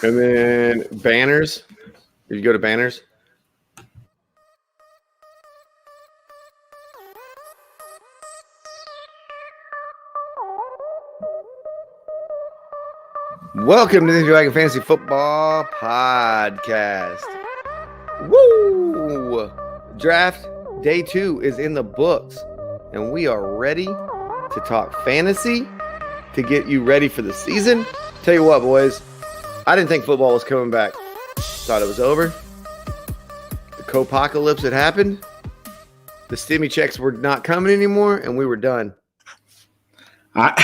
And then banners. Did you go to banners? Welcome to the Wagon Fantasy Football Podcast. Woo! Draft day 2 is in the books, and we are ready to talk fantasy to get you ready for the season. Tell you what, boys, I didn't think football was coming back. Thought it was over. The co-apocalypse had happened. The stimmy checks were not coming anymore, and we were done. I'm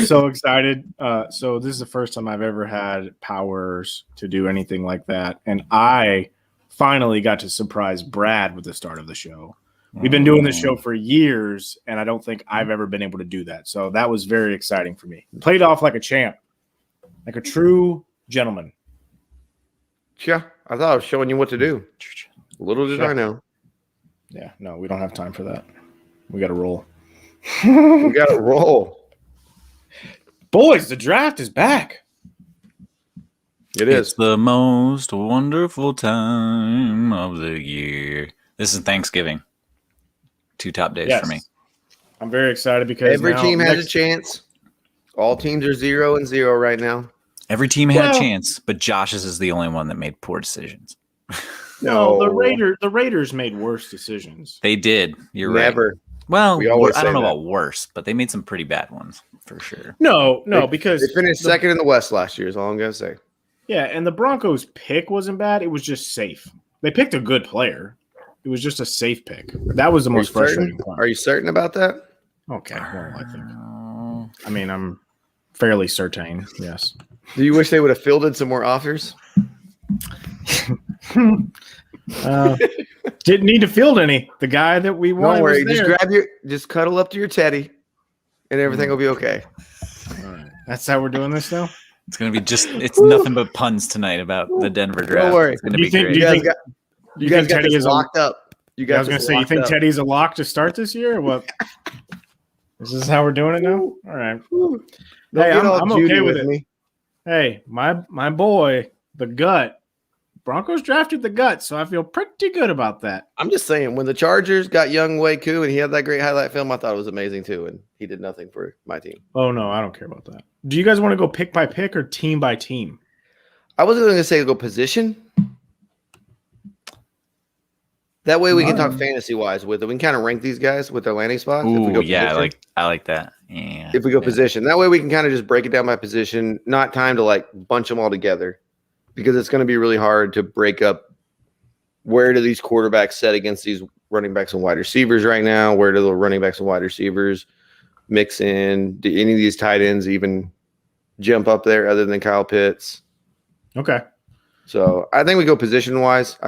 so excited. So this is the first time I've ever had powers to do anything like that. And I finally got to surprise Brad with the start of the show. We've been doing this show for years, and I don't think I've ever been able to do that. So that was very exciting for me. Played off like a champ, like a true gentleman. Yeah, I thought I was showing you what to do. Little did I know. Yeah, no, we don't have time for that. We got to roll. We got to roll. Boys, the draft is back. It's the most wonderful time of the year. This is Thanksgiving. 2 top days for me. I'm very excited because every team has a chance. All teams are 0-0 right now. Every team had a chance, but Josh's is the only one that made poor decisions. No, the Raiders made worse decisions. They did. You're Never. right. Well, I don't know that. about worse, but they made some pretty bad ones for sure. No, because they finished second in the West last year is all I'm going to say. Yeah, and the Broncos' pick wasn't bad. It was just safe. They picked a good player. It was just a safe pick. That was the most frustrating part. Are you certain about that? Okay, well, I think. I mean, I'm fairly certain, yes. Do you wish they would have fielded some more offers? Didn't need to field any. The guy that we wanted. Don't worry, was there. just cuddle up to your teddy, and everything will be okay. All right. That's how we're doing this now? It's going to be it's nothing but puns tonight about the Denver draft. Don't worry. It's going to be great. You guys got this locked up. I was going to say, you think Teddy's a lock to start this year? Or what? Is this how we're doing it now? All right. Hey, I'm okay with it. Hey, my boy, the gut. Broncos drafted the gut, so I feel pretty good about that. I'm just saying, when the Chargers got young Waku and he had that great highlight film, I thought it was amazing too, and he did nothing for my team. Oh, no, I don't care about that. Do you guys want to go pick by pick or team by team? I was going to say go position. That way we can talk fantasy-wise with it. We can kind of rank these guys with their landing spots. Ooh, yeah, I like that. Yeah. If we go position. That way we can kind of just break it down by position, not time to like bunch them all together, because it's going to be really hard to break up where do these quarterbacks set against these running backs and wide receivers right now? Where do the running backs and wide receivers mix in? Do any of these tight ends even jump up there other than Kyle Pitts? Okay. So I think we go position-wise.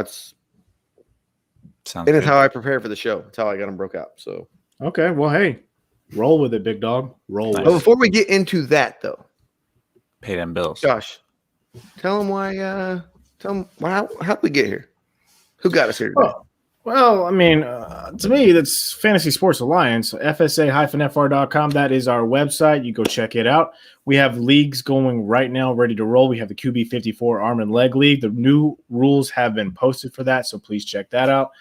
Sounds and it's good. how I prepare for the show. It's how I got them broke out. So okay, well, hey, roll with it, big dog. Roll with it. But before we get into that, though, Pay them bills. Josh, tell them why. How'd we get here? Who got us here today? Well, I mean, to me, that's Fantasy Sports Alliance, FSA-FR.com. That is our website. You go check it out. We have leagues going right now, ready to roll. We have the QB54 Arm and Leg League. The new rules have been posted for that, so please check that out.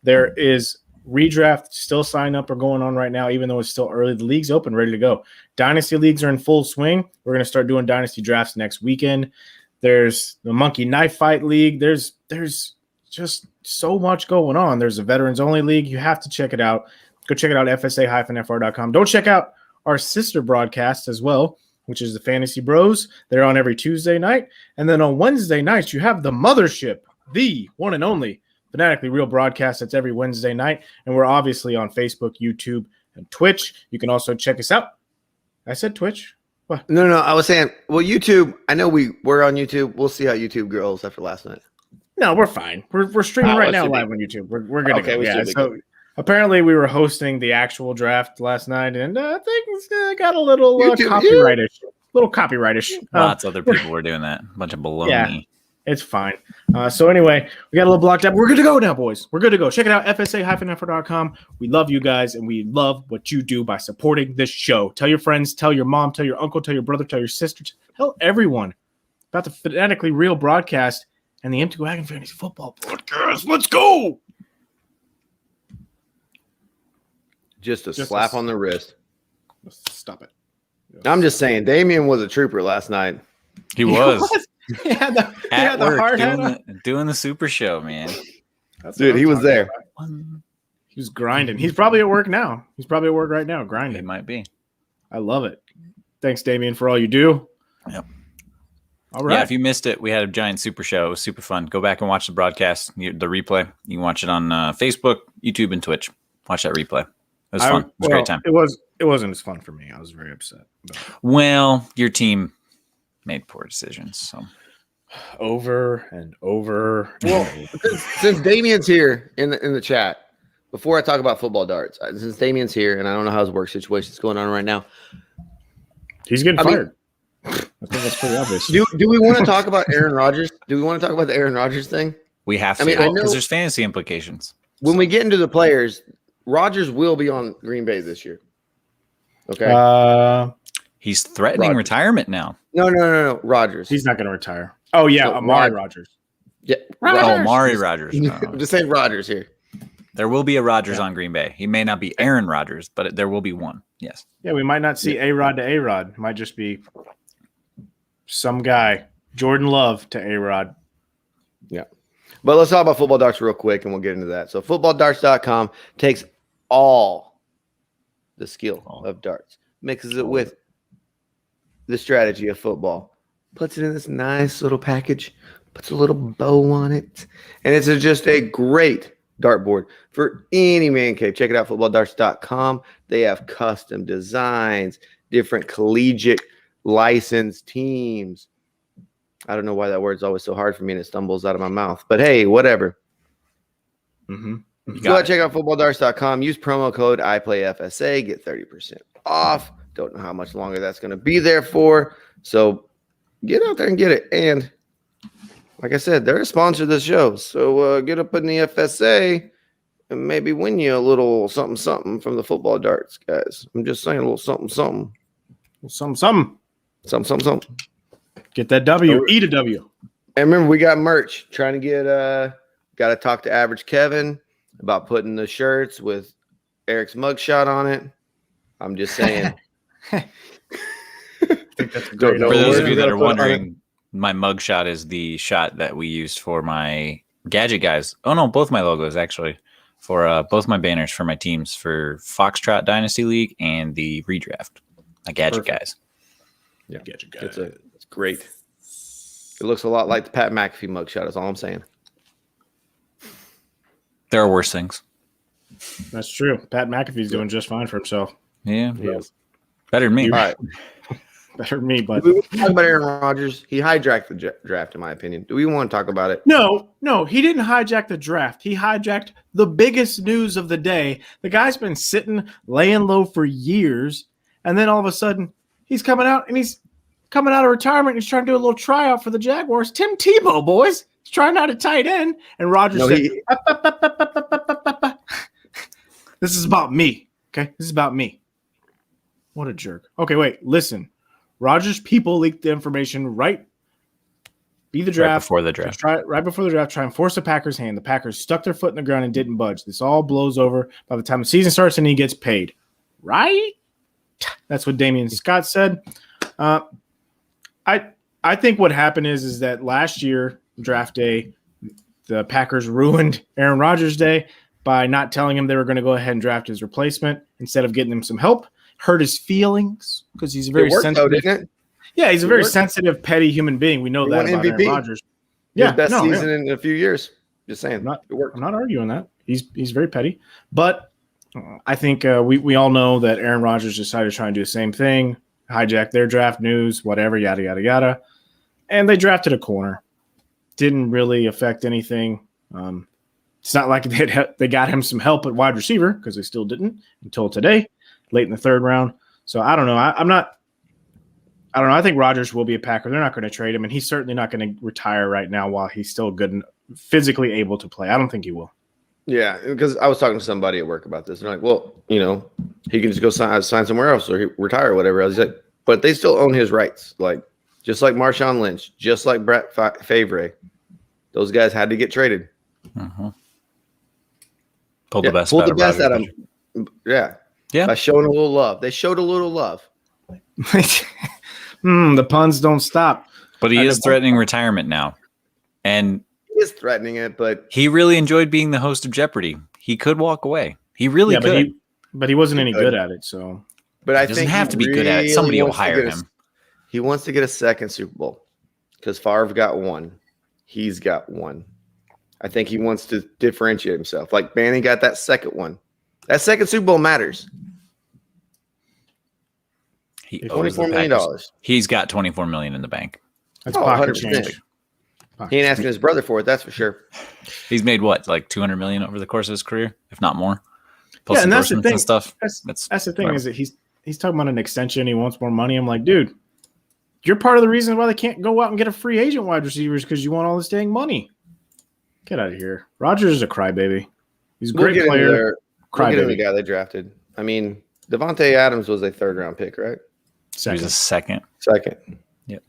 There is redraft, still sign up or going on right now, even though it's still early. The league's open, ready to go. Dynasty leagues are in full swing. We're going to start doing dynasty drafts next weekend. There's the Monkey Knife Fight League. There's just so much going on. There's a veterans only league. You have to check it out. Go check it out, FSA-FR.com. Don't check out our sister broadcast as well, which is the Fantasy Bros. They're on every Tuesday night. And then on Wednesday nights, you have the Mothership, the one and only Fanatically Real broadcast. That's every Wednesday night. And we're obviously on Facebook, YouTube, and Twitch. You can also check us out. I said Twitch. What? No. I was saying, well, YouTube. I know we're on YouTube. We'll see how YouTube grows after last night. No, we're fine. We're streaming right now live on YouTube. We're good. Okay, to go. Yeah. So apparently we were hosting the actual draft last night, and I think it's got a little copyrightish. Lots of other people were doing that. A bunch of baloney. It's fine. So anyway, we got a little blocked up. We're good to go now, boys. We're good to go. Check it out, fsa-effort.com. We love you guys, and we love what you do by supporting this show. Tell your friends, tell your mom, tell your uncle, tell your brother, tell your sister, tell everyone about the Fanatically Real broadcast and the Empty Wagon Fantasy Football Podcast. Let's go! Just a slap on the wrist. Stop it. I'm just saying, Damian was a trooper last night. He was. He had the At work, hard hat doing the super show, man. Dude, he was there. He was grinding. He's probably at work now. He's probably at work right now, grinding. It might be. I love it. Thanks, Damian, for all you do. Yep. All right. Yeah, if you missed it, we had a giant super show. It was super fun. Go back and watch the broadcast, the replay. You can watch it on Facebook, YouTube, and Twitch. Watch that replay. It was fun. It was a great time. It wasn't as fun for me. I was very upset. Well, your team made poor decisions. So over and over. Well, since Damian's here in the chat, before I talk about football darts, since Damian's here, and I don't know how his work situation is going on right now, he's getting fired. I think that's pretty obvious. Do we want to talk about Aaron Rodgers? Do we want to talk about the Aaron Rodgers thing? we have to. I mean, I know- because there's fantasy implications. When we get into the players, Rodgers will be on Green Bay this year. Okay. He's threatening Rodgers. retirement now. No. Rodgers. He's not going to retire. Oh, yeah. No, Amari Rodgers. Yeah. Oh, Mari Rodgers. I'm just saying Rodgers here. There will be a Rodgers on Green Bay. He may not be Aaron Rodgers, but there will be one. Yes. Yeah, we might not see A-Rod to A-Rod. It might just be some guy. Jordan Love to A-Rod. Yeah. But let's talk about football darts real quick, and we'll get into that. So footballdarts.com takes all the skill of darts, mixes it with the strategy of football, puts it in this nice little package, puts a little bow on it, and it's just a great dartboard for any man cave. Check it out, footballdarts.com. They have custom designs, different collegiate licensed teams. I don't know why that word's always so hard for me and it stumbles out of my mouth, but hey, whatever. Mm-hmm. Go ahead, check out footballdarts.com. Use promo code IPlayFSA. Get 30% off. Don't know how much longer that's going to be there for. So get out there and get it. And like I said, they're a sponsor of this show. So get up in the FSA and maybe win you a little something from the football darts, guys. I'm just saying a little something. Something. Get that W. Eat a W. And remember, we got merch. Trying to get got to talk to Average Kevin about putting the shirts with Eric's mugshot on it. I'm just saying. I think that's a great For those of you that are Put it on wondering, my mugshot is the shot that we used for my Gadget guys. Oh, no, both my logos, actually. For both my banners for my teams for Foxtrot Dynasty League and the redraft. My Gadget guys. Yeah, Gadget guy. It's great. It looks a lot like the Pat McAfee mugshot. Is all I'm saying. There are worse things. That's true. Pat McAfee's doing just fine for himself. Yeah. Yes. Better than me. All right. Better than me, but Do we want to talk about Aaron Rodgers? He hijacked the draft, in my opinion. Do we want to talk about it? No, he didn't hijack the draft. He hijacked the biggest news of the day. The guy's been sitting, laying low for years, and then all of a sudden, he's coming out of retirement. He's trying to do a little tryout for the Jaguars. Tim Tebow, boys. He's trying out a tight end, and Rodgers said, "This is about me. Okay, this is about me." What a jerk. Okay, wait, listen. Rodgers' people leaked the information right before the draft. Right before the draft, try and force the Packers' hand. The Packers stuck their foot in the ground and didn't budge. This all blows over by the time the season starts and he gets paid. Right? That's what Damian Scott said. I think what happened is that last year, draft day, the Packers ruined Aaron Rodgers' day by not telling him they were going to go ahead and draft his replacement instead of getting him some help. Hurt his feelings because he's a very sensitive. Though, didn't it? Yeah, he's a very sensitive, petty human being. We know that about MVP. Aaron Rodgers. Yeah, best season in a few years. Just saying. I'm not arguing that. He's very petty, but I think we all know that Aaron Rodgers decided to try and do the same thing, hijack their draft news, whatever, yada yada yada, and they drafted a corner. Didn't really affect anything. It's not like they got him some help at wide receiver because they still didn't until today, late in the third round. So I don't know. I I don't know. I think Rodgers will be a Packer. They're not going to trade him, and he's certainly not going to retire right now while he's still good and physically able to play. I don't think he will. Yeah, because I was talking to somebody at work about this. They're like, well, you know, he can just go sign somewhere else or retire or whatever. I was like, but they still own his rights. Like, just like Marshawn Lynch, just like Brett Favre, those guys had to get traded. Mm-hmm. Pull the best out of him. Yeah. By showing a little love. They showed a little love. The puns don't stop. But he is threatening retirement now. And he is threatening it, but he really enjoyed being the host of Jeopardy. He could walk away. He really could. But he wasn't any good at it, so. But I he think doesn't have to be good at it. Somebody will hire him. He wants to get a second Super Bowl because Favre got one. He's got one. I think he wants to differentiate himself. Like Manning got that second one. That second Super Bowl matters. $24 million. He's got $24 million in the bank. That's 100%. He ain't asking his brother for it, that's for sure. He's made what, like $200 million over the course of his career, if not more. Plus and that's the thing. And stuff. That's the thing is that he's talking about an extension. He wants more money. I'm like, dude, you're part of the reason why they can't go out and get a free agent wide receivers because you want all this dang money. Get out of here. Rodgers is a crybaby. He's a great player. We'll get the guy they drafted. I mean, Devontae Adams was a third-round pick, right? He was a second. Second. Yep.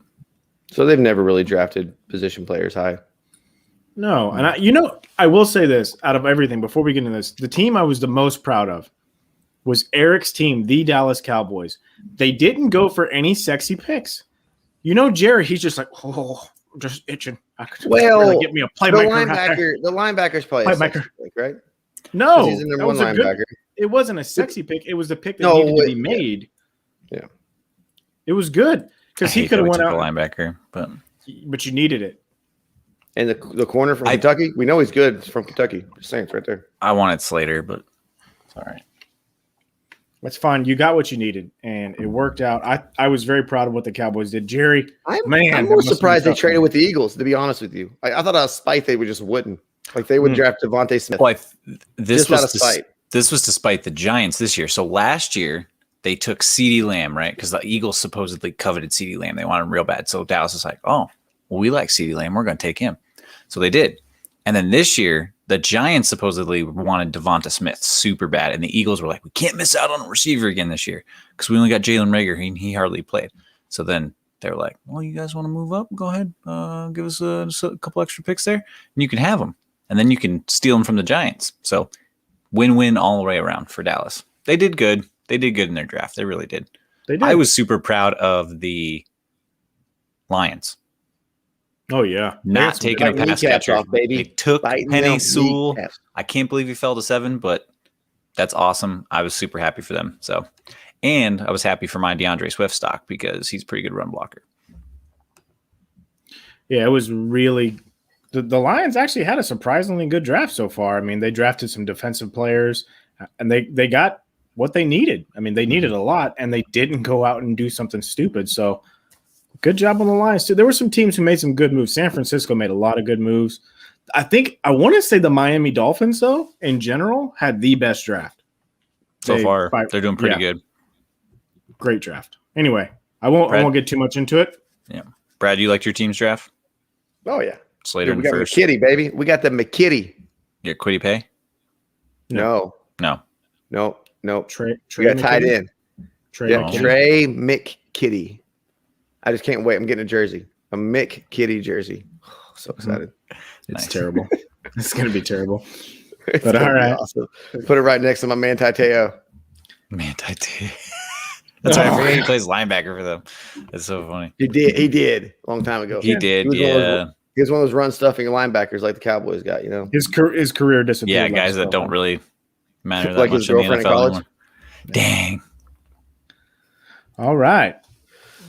So they've never really drafted position players high. No, and I will say this out of everything before we get into this, the team I was the most proud of was Eric's team, the Dallas Cowboys. They didn't go for any sexy picks. You know, Jerry, he's just like, just itching. Well, get me a playmaker. The linebacker's probably a sexy pick, right? No, he's the number one linebacker. It wasn't a sexy pick. It was the pick that needed to be made. Yeah. It was good because he could have went out a linebacker, but you needed it. And the corner from Kentucky, we know he's good. It's from Kentucky. Just saying, it's right there. I wanted Slater, but it's all right. That's fine. You got what you needed, and it worked out. I was very proud of what the Cowboys did. Jerry, I'm more surprised they traded with the Eagles, to be honest with you. I thought out of spite they would just wouldn't. Like they would draft Devontae Smith. Well, this was to spite the Giants this year. So last year, they took CeeDee Lamb, right? Because the Eagles supposedly coveted CeeDee Lamb. They wanted him real bad. So Dallas is like, oh, well, we like CeeDee Lamb. We're going to take him. So they did. And then this year, the Giants supposedly wanted Devonta Smith super bad. And the Eagles were like, we can't miss out on a receiver again this year because we only got Jalen Reagor. He hardly played. So then they were like, well, you guys want to move up? Go ahead. Give us a couple extra picks there. And you can have them. And then you can steal them from the Giants. So win-win all the way around for Dallas. They did good. They did good in their draft. They really did. They did. I was super proud of the Lions. Oh, yeah. Not taking a pass catcher. Off, baby. They took Penei Sewell. I can't believe he fell to 7, but that's awesome. I was super happy for them. So, and I was happy for my DeAndre Swift stock because he's a pretty good run blocker. Yeah, it was really the Lions actually had a surprisingly good draft so far. I mean, they drafted some defensive players, and they got what they needed. I mean, they needed a lot, and they didn't go out and do something stupid. So, good job on the Lions, too. There were some teams who made some good moves. San Francisco made a lot of good moves. I want to say the Miami Dolphins, though, in general, had the best draft. So far, they're doing pretty good. Great draft. Anyway, I won't get too much into it. Yeah. Brad, you liked your team's draft? Oh, yeah. Slater we got first. McKitty, baby. We got the McKitty. Yeah, Quiddy Pay? No. Trey we got tied in. Trey McKitty. I just can't wait. I'm getting a jersey. A McKitty jersey. Oh, so excited. It's terrible. It's going to be terrible. But all right. Awesome. Put it right next to my Manti Te'o. Manti Te'o. That's why I forget he plays linebacker for them. That's so funny. He did. A long time ago. He did, He was one of those run-stuffing linebackers like the Cowboys got, you know? His career disappeared. Yeah, guys that don't really matter that like much his in the girlfriend NFL in college. anymore. Dang. All right.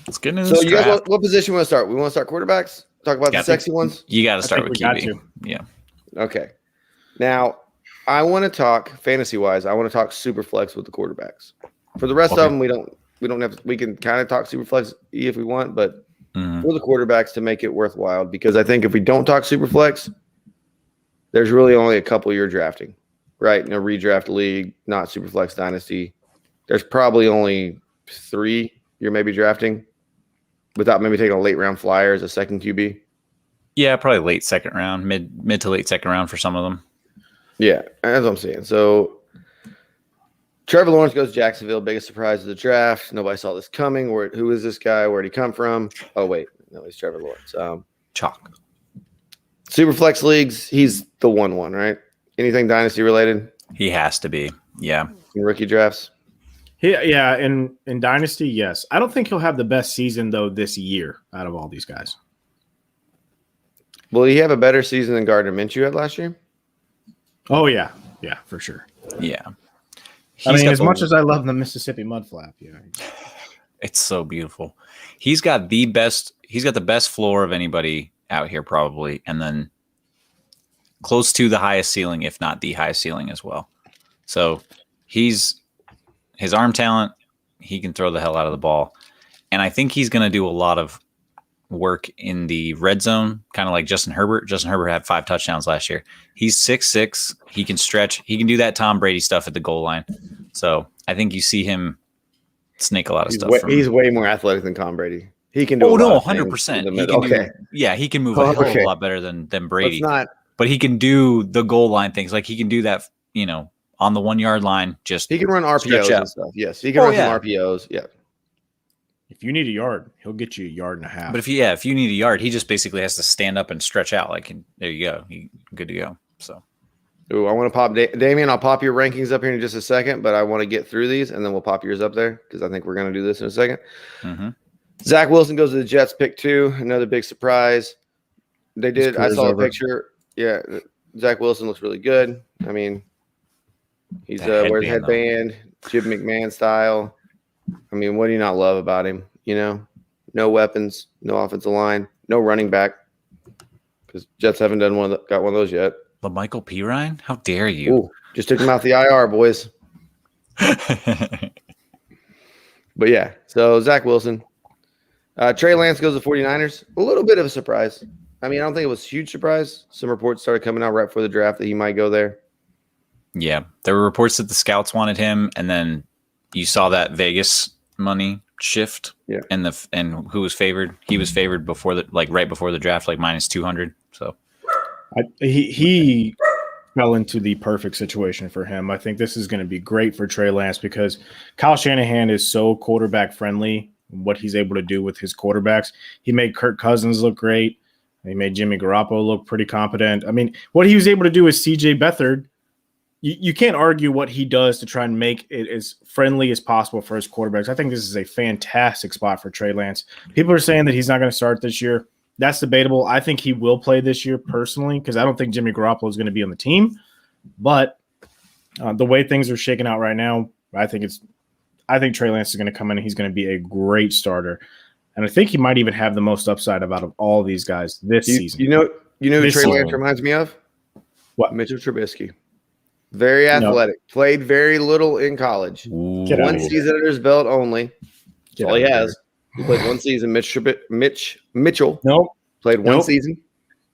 Let's get into so this you guys, what position we want to start? We want to start quarterbacks? Talk about the sexy ones? You got to start with QB. To. Yeah. Okay. Now, I want to talk fantasy-wise. I want to talk super flex with the quarterbacks. For the rest of them, we don't have. We can kind of talk super flex if we want, but for the quarterbacks to make it worthwhile, because I think if we don't talk super flex, there's really only a couple you're drafting, right? In a redraft league, not super flex dynasty, there's probably only 3 you're maybe drafting. without maybe taking a late round flyer as a second QB? Yeah, probably late second round, mid to late second round for some of them. Yeah, that's what I'm saying. So Trevor Lawrence goes to Jacksonville. Biggest surprise of the draft. Nobody saw this coming. Who is this guy? Where'd he come from? Oh, wait. No, he's Trevor Lawrence. Chalk. Superflex leagues, he's the 1-1, right? Anything dynasty related? He has to be. Yeah. In rookie drafts? Yeah, in Dynasty, yes. I don't think he'll have the best season, though, this year out of all these guys. Will he have a better season than Gardner Minshew had last year? Oh, yeah. Yeah, for sure. Yeah. I mean, as much as I love the Mississippi Mudflap, yeah. It's so beautiful. He's got the best floor of anybody out here, probably, and then close to the highest ceiling, if not the highest ceiling as well. So his arm talent, he can throw the hell out of the ball. And I think he's going to do a lot of work in the red zone, kind of like Justin Herbert. Justin Herbert had 5 touchdowns last year. He's 6'6". He can stretch. He can do that Tom Brady stuff at the goal line. So I think you see him snake a lot of stuff. He's way more athletic than Tom Brady. He can do 100%. He can move a hell of a lot better than Brady. But he can do the goal line things. Like he can do that, on the 1 yard line. Just he can run RPOs and stuff. Yes, he can run some RPOs. Yeah. If you need a yard, he'll get you a yard and a half. But if you need a yard, he just basically has to stand up and stretch out. Like, there you go. He good to go. So, ooh, I want to pop Damian. I'll pop your rankings up here in just a second, but I want to get through these and then we'll pop yours up there because I think we're going to do this in a second. Mm-hmm. Zach Wilson goes to the Jets, pick 2. Another big surprise. I saw a picture. Yeah, Zach Wilson looks really good. I mean, he's wears a headband, Jim McMahon style. I mean, what do you not love about him? No weapons, no offensive line, no running back, because Jets haven't got one of those yet. LaMichael Pirine? How dare you? Ooh, just took him out the IR, boys. But yeah, so Zach Wilson. Trey Lance goes to 49ers. A little bit of a surprise. I mean, I don't think it was a huge surprise. Some reports started coming out right before the draft that he might go there. Yeah, there were reports that the scouts wanted him, and then you saw that Vegas money shift. Yeah, and who was favored? He was favored right before the draft, like -200. So he fell into the perfect situation for him. I think this is going to be great for Trey Lance because Kyle Shanahan is so quarterback friendly. What he's able to do with his quarterbacks, he made Kirk Cousins look great. He made Jimmy Garoppolo look pretty competent. I mean, what he was able to do with C.J. Beathard. You can't argue what he does to try and make it as friendly as possible for his quarterbacks. I think this is a fantastic spot for Trey Lance. People are saying that he's not going to start this year. That's debatable. I think he will play this year personally because I don't think Jimmy Garoppolo is going to be on the team. But the way things are shaking out right now, I think Trey Lance is going to come in and he's going to be a great starter. And I think he might even have the most upside out of all these guys this season. You know who Trey Lance reminds me of? What? Mitchell Trubisky. Very athletic. No. Played very little in college. One season under his belt only. That's all he has. He played one season. Mitch Mitchell. Nope. Played one season.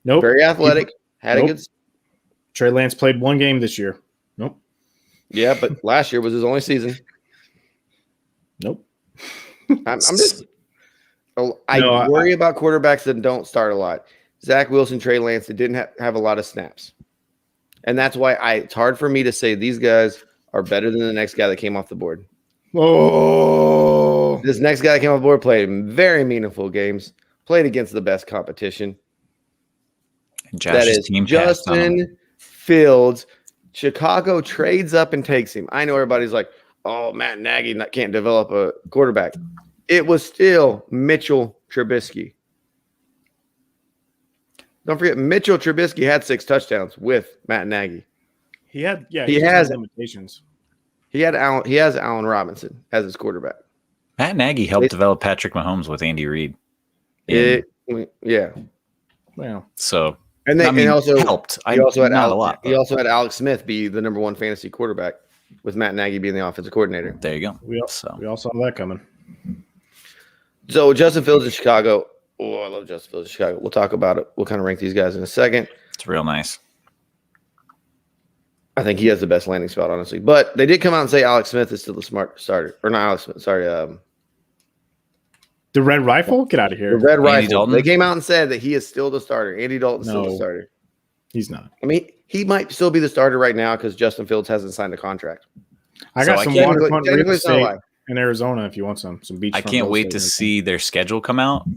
Nope. Very athletic. Had a good. Trey Lance played one game this year. Nope. Yeah, but last year was his only season. Nope. I'm just. I worry about quarterbacks that don't start a lot. Zach Wilson, Trey Lance, that didn't have a lot of snaps. And that's why it's hard for me to say these guys are better than the next guy that came off the board. Oh. This next guy that came off the board played very meaningful games, played against the best competition. And that is Justin Fields. Chicago trades up and takes him. I know everybody's like, oh, Matt Nagy can't develop a quarterback. It was still Mitchell Trubisky. Don't forget, Mitchell Trubisky had 6 touchdowns with Matt Nagy. He has limitations. He has Allen Robinson as his quarterback. Matt Nagy helped develop Patrick Mahomes with Andy Reid. Yeah. Well, so and he also helped. He also had Alex Smith be the number 1 fantasy quarterback with Matt Nagy being the offensive coordinator. There you go. We all saw that coming. So Justin Fields in Chicago. Oh, I love Justin Fields in Chicago. We'll talk about it. We'll kind of rank these guys in a second. It's real nice. I think he has the best landing spot, honestly. But they did come out and say Alex Smith is still the smart starter. Or not Alex Smith, sorry. The Red Rifle? Get out of The here. Red Rifle. Dalton? They came out and said that he is still the starter. Andy Dalton's still the No. starter. He's not. I mean, he might still be the starter right now because Justin Fields hasn't signed a contract. I So got I some can't- waterfront real Technically, it's not estate live. in Arizona if you want some beach. I can't wait to see their schedule come out.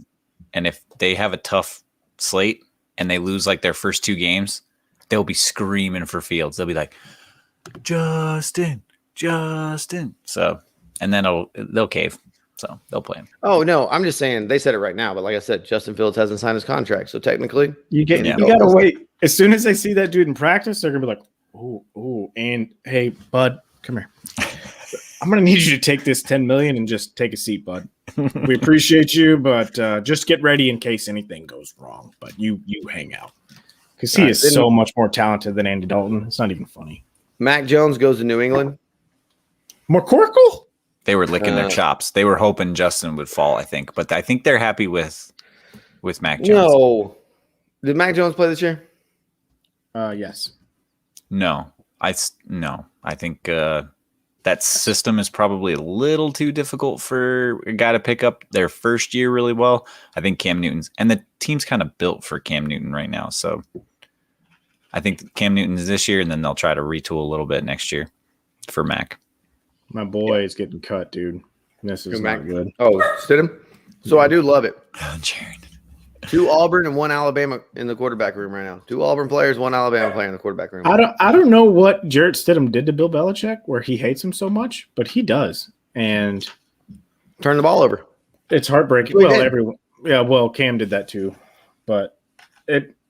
And if they have a tough slate and they lose like their first 2 games, they'll be screaming for Fields. They'll be like, Justin. So, and then they'll cave. So they'll play him. Oh, no. I'm just saying they said it right now. But like I said, Justin Fields hasn't signed his contract. So technically, You Yeah. gotta wait. As soon as they see that dude in practice, they're gonna be like, "Ooh, and hey, bud, come here. I'm gonna need you to take this 10 million and just take a seat, bud. We appreciate you, but just get ready in case anything goes wrong. But you hang out because he is so much more talented than Andy Dalton. It's not even funny. Mac Jones goes to New England. McCorkle? They were licking their chops. They were hoping Justin would fall, I think. But I think they're happy with Mac Jones. No. Did Mac Jones play this year? Yes. No. I think that system is probably a little too difficult for a guy to pick up their first year really well. I think Cam Newton's, and the team's kind of built for Cam Newton right now. So I think Cam Newton's this year, and then they'll try to retool a little bit next year for Mac. My boy is getting cut, dude. This is Mac? not good. Oh, Stidham? So I do love it. Jared. 2 Auburn and 1 Alabama in the quarterback room right now. 2 Auburn players, 1 Alabama player in the quarterback room. I don't know what Jarrett Stidham did to Bill Belichick where he hates him so much, but he does. And Turn the ball over. it's heartbreaking. We Well, did. everyone. Yeah, well, Cam did that too. But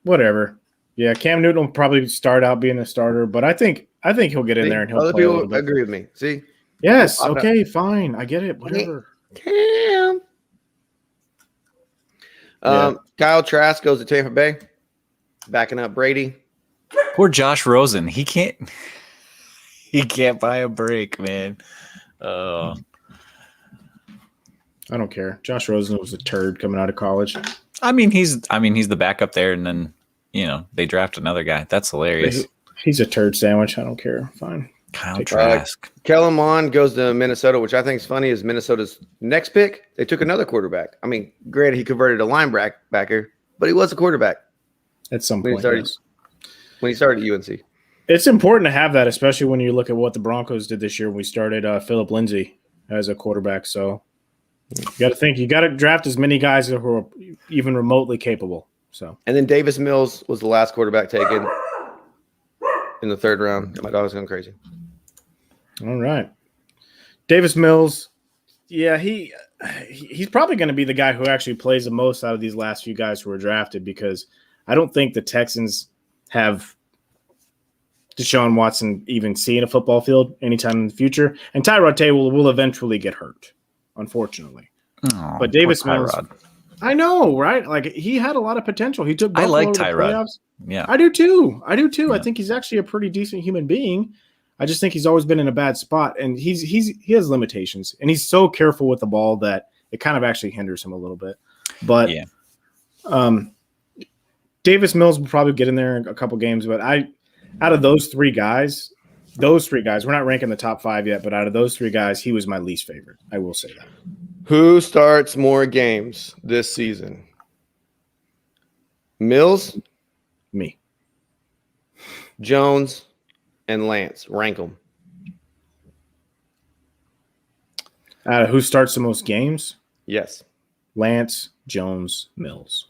whatever. Yeah, Cam Newton will probably start out being a starter, but I think he'll get in there and he'll Other play a little people bit. agree with me. See? Yes, I'm not- okay, fine. I get it. Whatever. Cam. Kyle Trask goes to Tampa Bay, backing up Brady. Poor Josh Rosen. He can't buy a break, man. I don't care. Josh Rosen was a turd coming out of college. I mean, he's the backup there, and then they draft another guy. That's hilarious. He's a turd sandwich. I don't care. Fine. Kyle Trask. Kellen Mond goes to Minnesota, which I think is funny is Minnesota's next pick. They took another quarterback. I mean, granted, he converted a linebacker, but he was a quarterback At some when he point. started, yes. when he started at UNC. It's important to have that, especially when you look at what the Broncos did this year when we started Philip Lindsay as a quarterback. So you got to think, you got to draft as many guys who are even remotely capable. So And then Davis Mills was the last quarterback taken in the 3rd round. My dog's going crazy. all right, Davis Mills. Yeah, he's probably going to be the guy who actually plays the most out of these last few guys who were drafted because I don't think the Texans have Deshaun Watson even seeing a football field anytime in the future. And Tyrod Taylor will eventually get hurt, unfortunately. Oh, But Davis poor Mills, Tyrod. I know, right? Like he had a lot of potential. He took I Buffalo like to the Tyrod. playoffs. Yeah. I do too. I Yeah. think he's actually a pretty decent human being. I just think he's always been in a bad spot, and he has limitations, and he's so careful with the ball that it kind of actually hinders him a little bit. But Yeah. Davis Mills will probably get in there in a couple games. But out of those three guys, we're not ranking the top 5 yet. But out of those 3 guys, he was my least favorite. I will say that. Who starts more games this season? Mills, Me. Jones, and Lance. Rank them. Who starts the most games? Yes. Lance, Jones, Mills.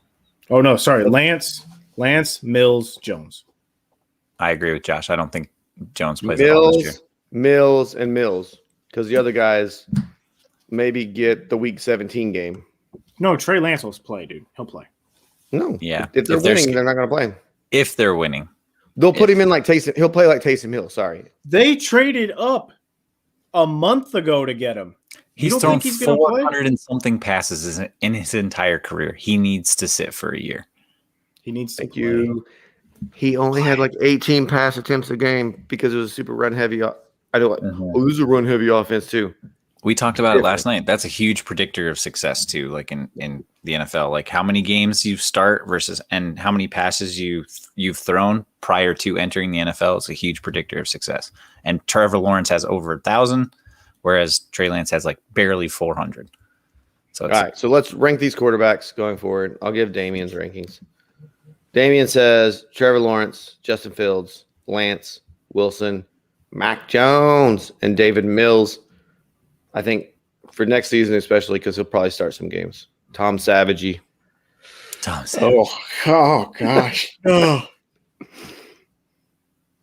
Oh no, sorry, Lance, Mills, Jones. I agree with Josh. I don't think Jones plays at all this year. Mills, and Mills. Because the other guys maybe get the week 17 game. No, Trey Lance will play, dude. He'll play. No. Yeah. If they're winning, they're not going to play him. If they're winning. They'll put him in like Taysom. He'll play like Taysom Hill. Sorry. They traded up a month ago to get him. He's don't thrown think he's gonna play? 400 and something passes in his entire career. He needs to sit for a year. He needs to Thank play. you. He only had like 18 pass attempts a game because it was a super run heavy. I don't. Oh, this is a run heavy offense too. We talked about it last night. That's a huge predictor of success too. Like in the NFL, like how many games you start versus and how many passes you've thrown prior to entering the NFL is a huge predictor of success. And Trevor Lawrence has over 1,000, whereas Trey Lance has like barely 400. So All right, so let's rank these quarterbacks going forward. I'll give Damien's rankings. Damien says Trevor Lawrence, Justin Fields, Lance, Wilson, Mac Jones, and David Mills. I think for next season, especially because he'll probably start some games. Tom Savage. Oh gosh. Oh.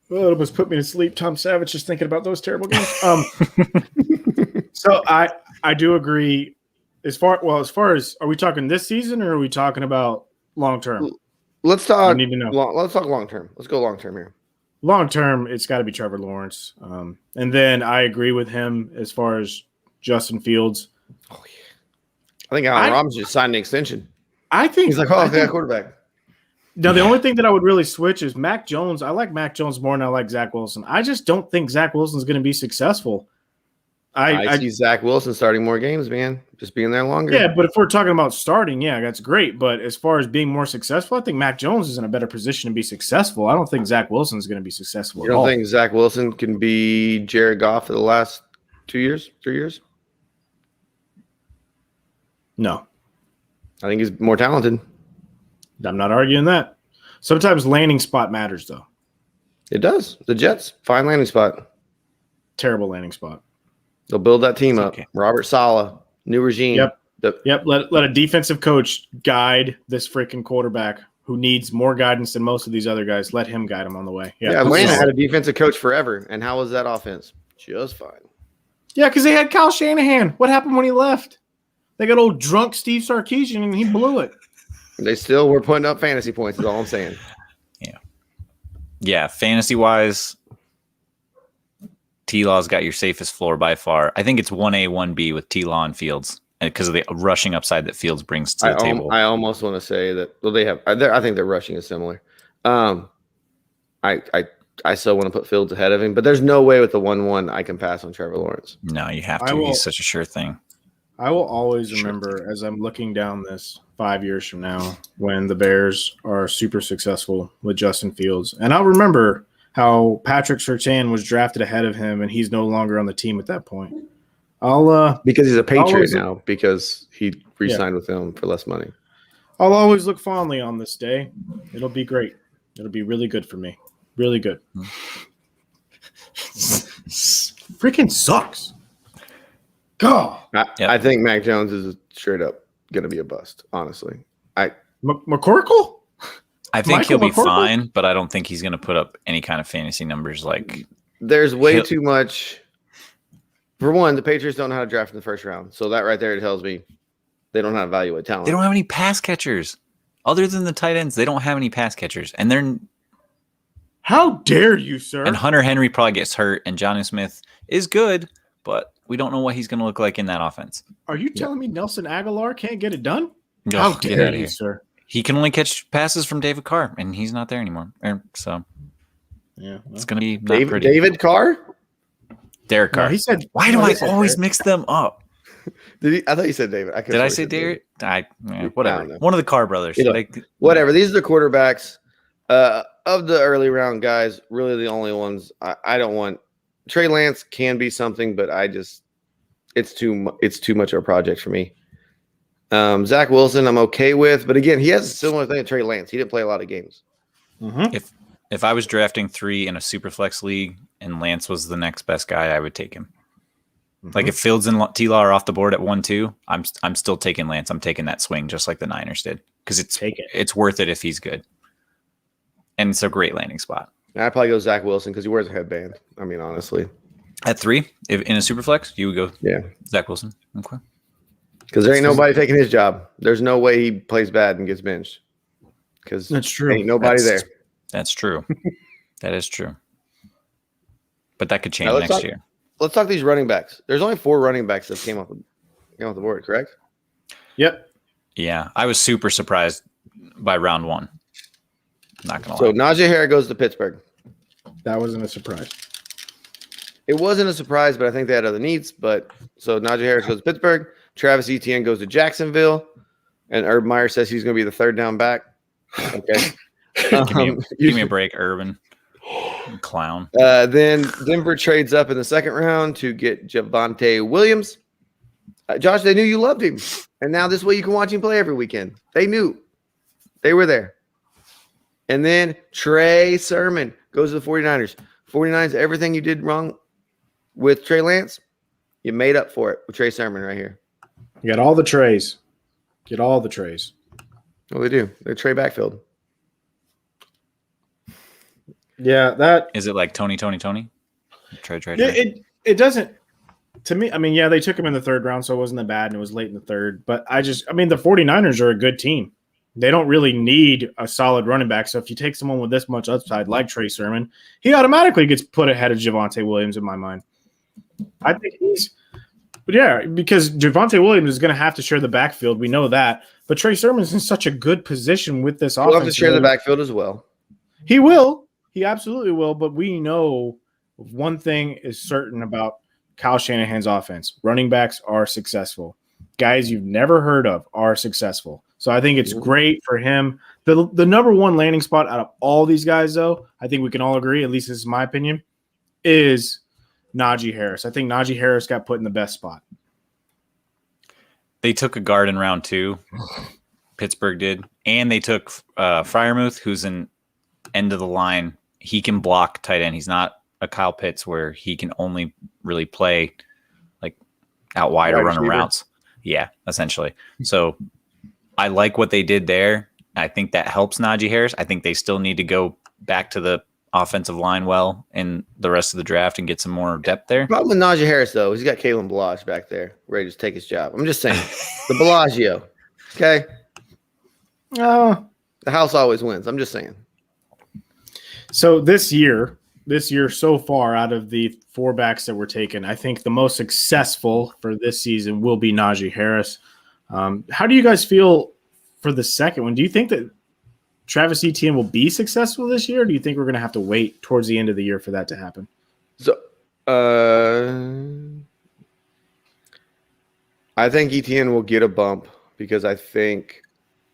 Well, it almost put me to sleep. Tom Savage just thinking about those terrible games. So I do agree. As far as are we talking this season or are we talking about long term? Let's talk. I need to know. Let's talk long term. Let's go long term here. Long term, it's got to be Trevor Lawrence, and then I agree with him as far as Justin Fields. Oh yeah, I think Allen Robinson just signed an extension. I think he's like, oh, okay, quarterback. Now, the only thing that I would really switch is Mac Jones. I like Mac Jones more than I like Zach Wilson. I just don't think Zach Wilson's going to be successful. I see Zach Wilson starting more games, man. Just being there longer. Yeah, but if we're talking about starting, yeah, that's great. But as far as being more successful, I think Mac Jones is in a better position to be successful. I don't think Zach Wilson's going to be successful You don't think Zach Wilson can be Jared Goff for the last 2 years, 3 years? No. I think he's more talented. I'm not arguing that. Sometimes landing spot matters, though. It does. The Jets, fine landing spot. Terrible landing spot. They'll build that team up. Okay. Robert Saleh, new regime. Yep. Let a defensive coach guide this freaking quarterback who needs more guidance than most of these other guys. Let him guide him on the way. Yeah, Atlanta had a defensive coach forever. And how was that offense? Just fine. Yeah, because they had Kyle Shanahan. What happened when he left? They got old drunk Steve Sarkisian, and he blew it. They still were putting up fantasy points, is all I'm saying. Yeah, fantasy-wise, T-Law's got your safest floor by far. I think it's 1A, 1B with T-Law and Fields because of the rushing upside that Fields brings to the table. I almost want to say that they have. I think their rushing is similar. I still want to put Fields ahead of him, but there's no way with the 1-1 I can pass on Trevor Lawrence. No, you have to. He's such a sure thing. I will always remember as I'm looking down this 5 years from now when the Bears are super successful with Justin Fields. And I'll remember how Patrick Surtain was drafted ahead of him and he's no longer on the team at that point. Because he's a Patriot now because he re-signed with them for less money. I'll always look fondly on this day. It'll be great. It'll be really good for me. Really good. Freaking sucks. God. I think Mac Jones is straight up going to be a bust, honestly. McCorkle? I think he'll be fine, but I don't think he's going to put up any kind of fantasy numbers. Like, there's way too much. For one, the Patriots don't know how to draft in the first round. So that right there tells me they don't know how to evaluate talent. They don't have any pass catchers. Other than the tight ends, they don't have any pass catchers. And they're... How dare you, sir? And Hunter Henry probably gets hurt, and Jonnu Smith is good, but we don't know what he's going to look like in that offense. Are you telling me Nelson Aguilar can't get it done? How dare you, sir? He can only catch passes from David Carr, and he's not there anymore. So, it's going to be not pretty. David Carr? Derek Carr. No, he said. Why do I always mix them up? I thought you said David. Did I say Derek? Whatever. One of the Carr brothers. Whatever. These are the quarterbacks of the early round guys. Really, the only ones I don't want. Trey Lance can be something, but it's too much of a project for me. Zach Wilson, I'm okay with, but again, he has a similar thing to Trey Lance. He didn't play a lot of games. Mm-hmm. If I was drafting 3 in a super flex league and Lance was the next best guy, I would take him. Mm-hmm. Like if Fields and T-Law are off the board at 1-2, I'm still taking Lance. I'm taking that swing just like the Niners did because it's worth it if he's good, and it's a great landing spot. I'd probably go Zach Wilson because he wears a headband. I mean, honestly. At 3, if in a super flex, you would go Zach Wilson. Okay. Because there ain't nobody taking his job. There's no way he plays bad and gets benched. Because that's true. Ain't nobody there. That's true. That is true. But that could change next year. Let's talk these running backs. There's only 4 running backs that came off the board, correct? Yep. Yeah. I was super surprised by round 1. Not gonna lie. So Najee Harris goes to Pittsburgh. That wasn't a surprise. It wasn't a surprise, but I think they had other needs. So Najee Harris goes to Pittsburgh. Travis Etienne goes to Jacksonville. And Urban Meyer says he's going to be the third down back. Okay. give me a break, Urban. Clown. Then Denver trades up in the second round to get Javonte Williams. Josh, they knew you loved him. And now this way you can watch him play every weekend. They knew. They were there. And then Trey Sermon goes to the 49ers. 49ers, everything you did wrong with Trey Lance, you made up for it with Trey Sermon right here. You got all the trays. Get all the trays. Well, they do. They're Trey backfield. Yeah, that Is it like Tony? Trey. Yeah, it doesn't. To me, I mean, yeah, they took him in the third round, so it wasn't that bad, and it was late in the third. But the 49ers are a good team. They don't really need a solid running back. So if you take someone with this much upside like Trey Sermon, he automatically gets put ahead of Javonte Williams in my mind. I think because Javonte Williams is going to have to share the backfield. We know that. But Trey Sermon's in such a good position with this offense. He'll have to share the backfield as well. He will. He absolutely will. But we know one thing is certain about Kyle Shanahan's offense. Running backs are successful. Guys you've never heard of are successful. So I think it's great for him. The number one landing spot out of all these guys, though, I think we can all agree, at least this is my opinion, is Najee Harris. I think Najee Harris got put in the best spot. They took a guard in round 2. Pittsburgh did. And they took Freiermuth, who's an end of the line. He can block tight end. He's not a Kyle Pitts where he can only really play like out wide or run routes. Yeah, essentially. So I like what they did there. I think that helps Najee Harris. I think they still need to go back to the offensive line well in the rest of the draft and get some more depth there. The problem with Najee Harris, though, he's got Kalen Balazs back there ready to take his job. I'm just saying. The Bellagio. Okay? The house always wins. I'm just saying. So this year so far, out of the 4 backs that were taken, I think the most successful for this season will be Najee Harris. How do you guys feel for the second one? Do you think that Travis Etienne will be successful this year, or do you think we're going to have to wait towards the end of the year for that to happen? So, I think Etienne will get a bump because I think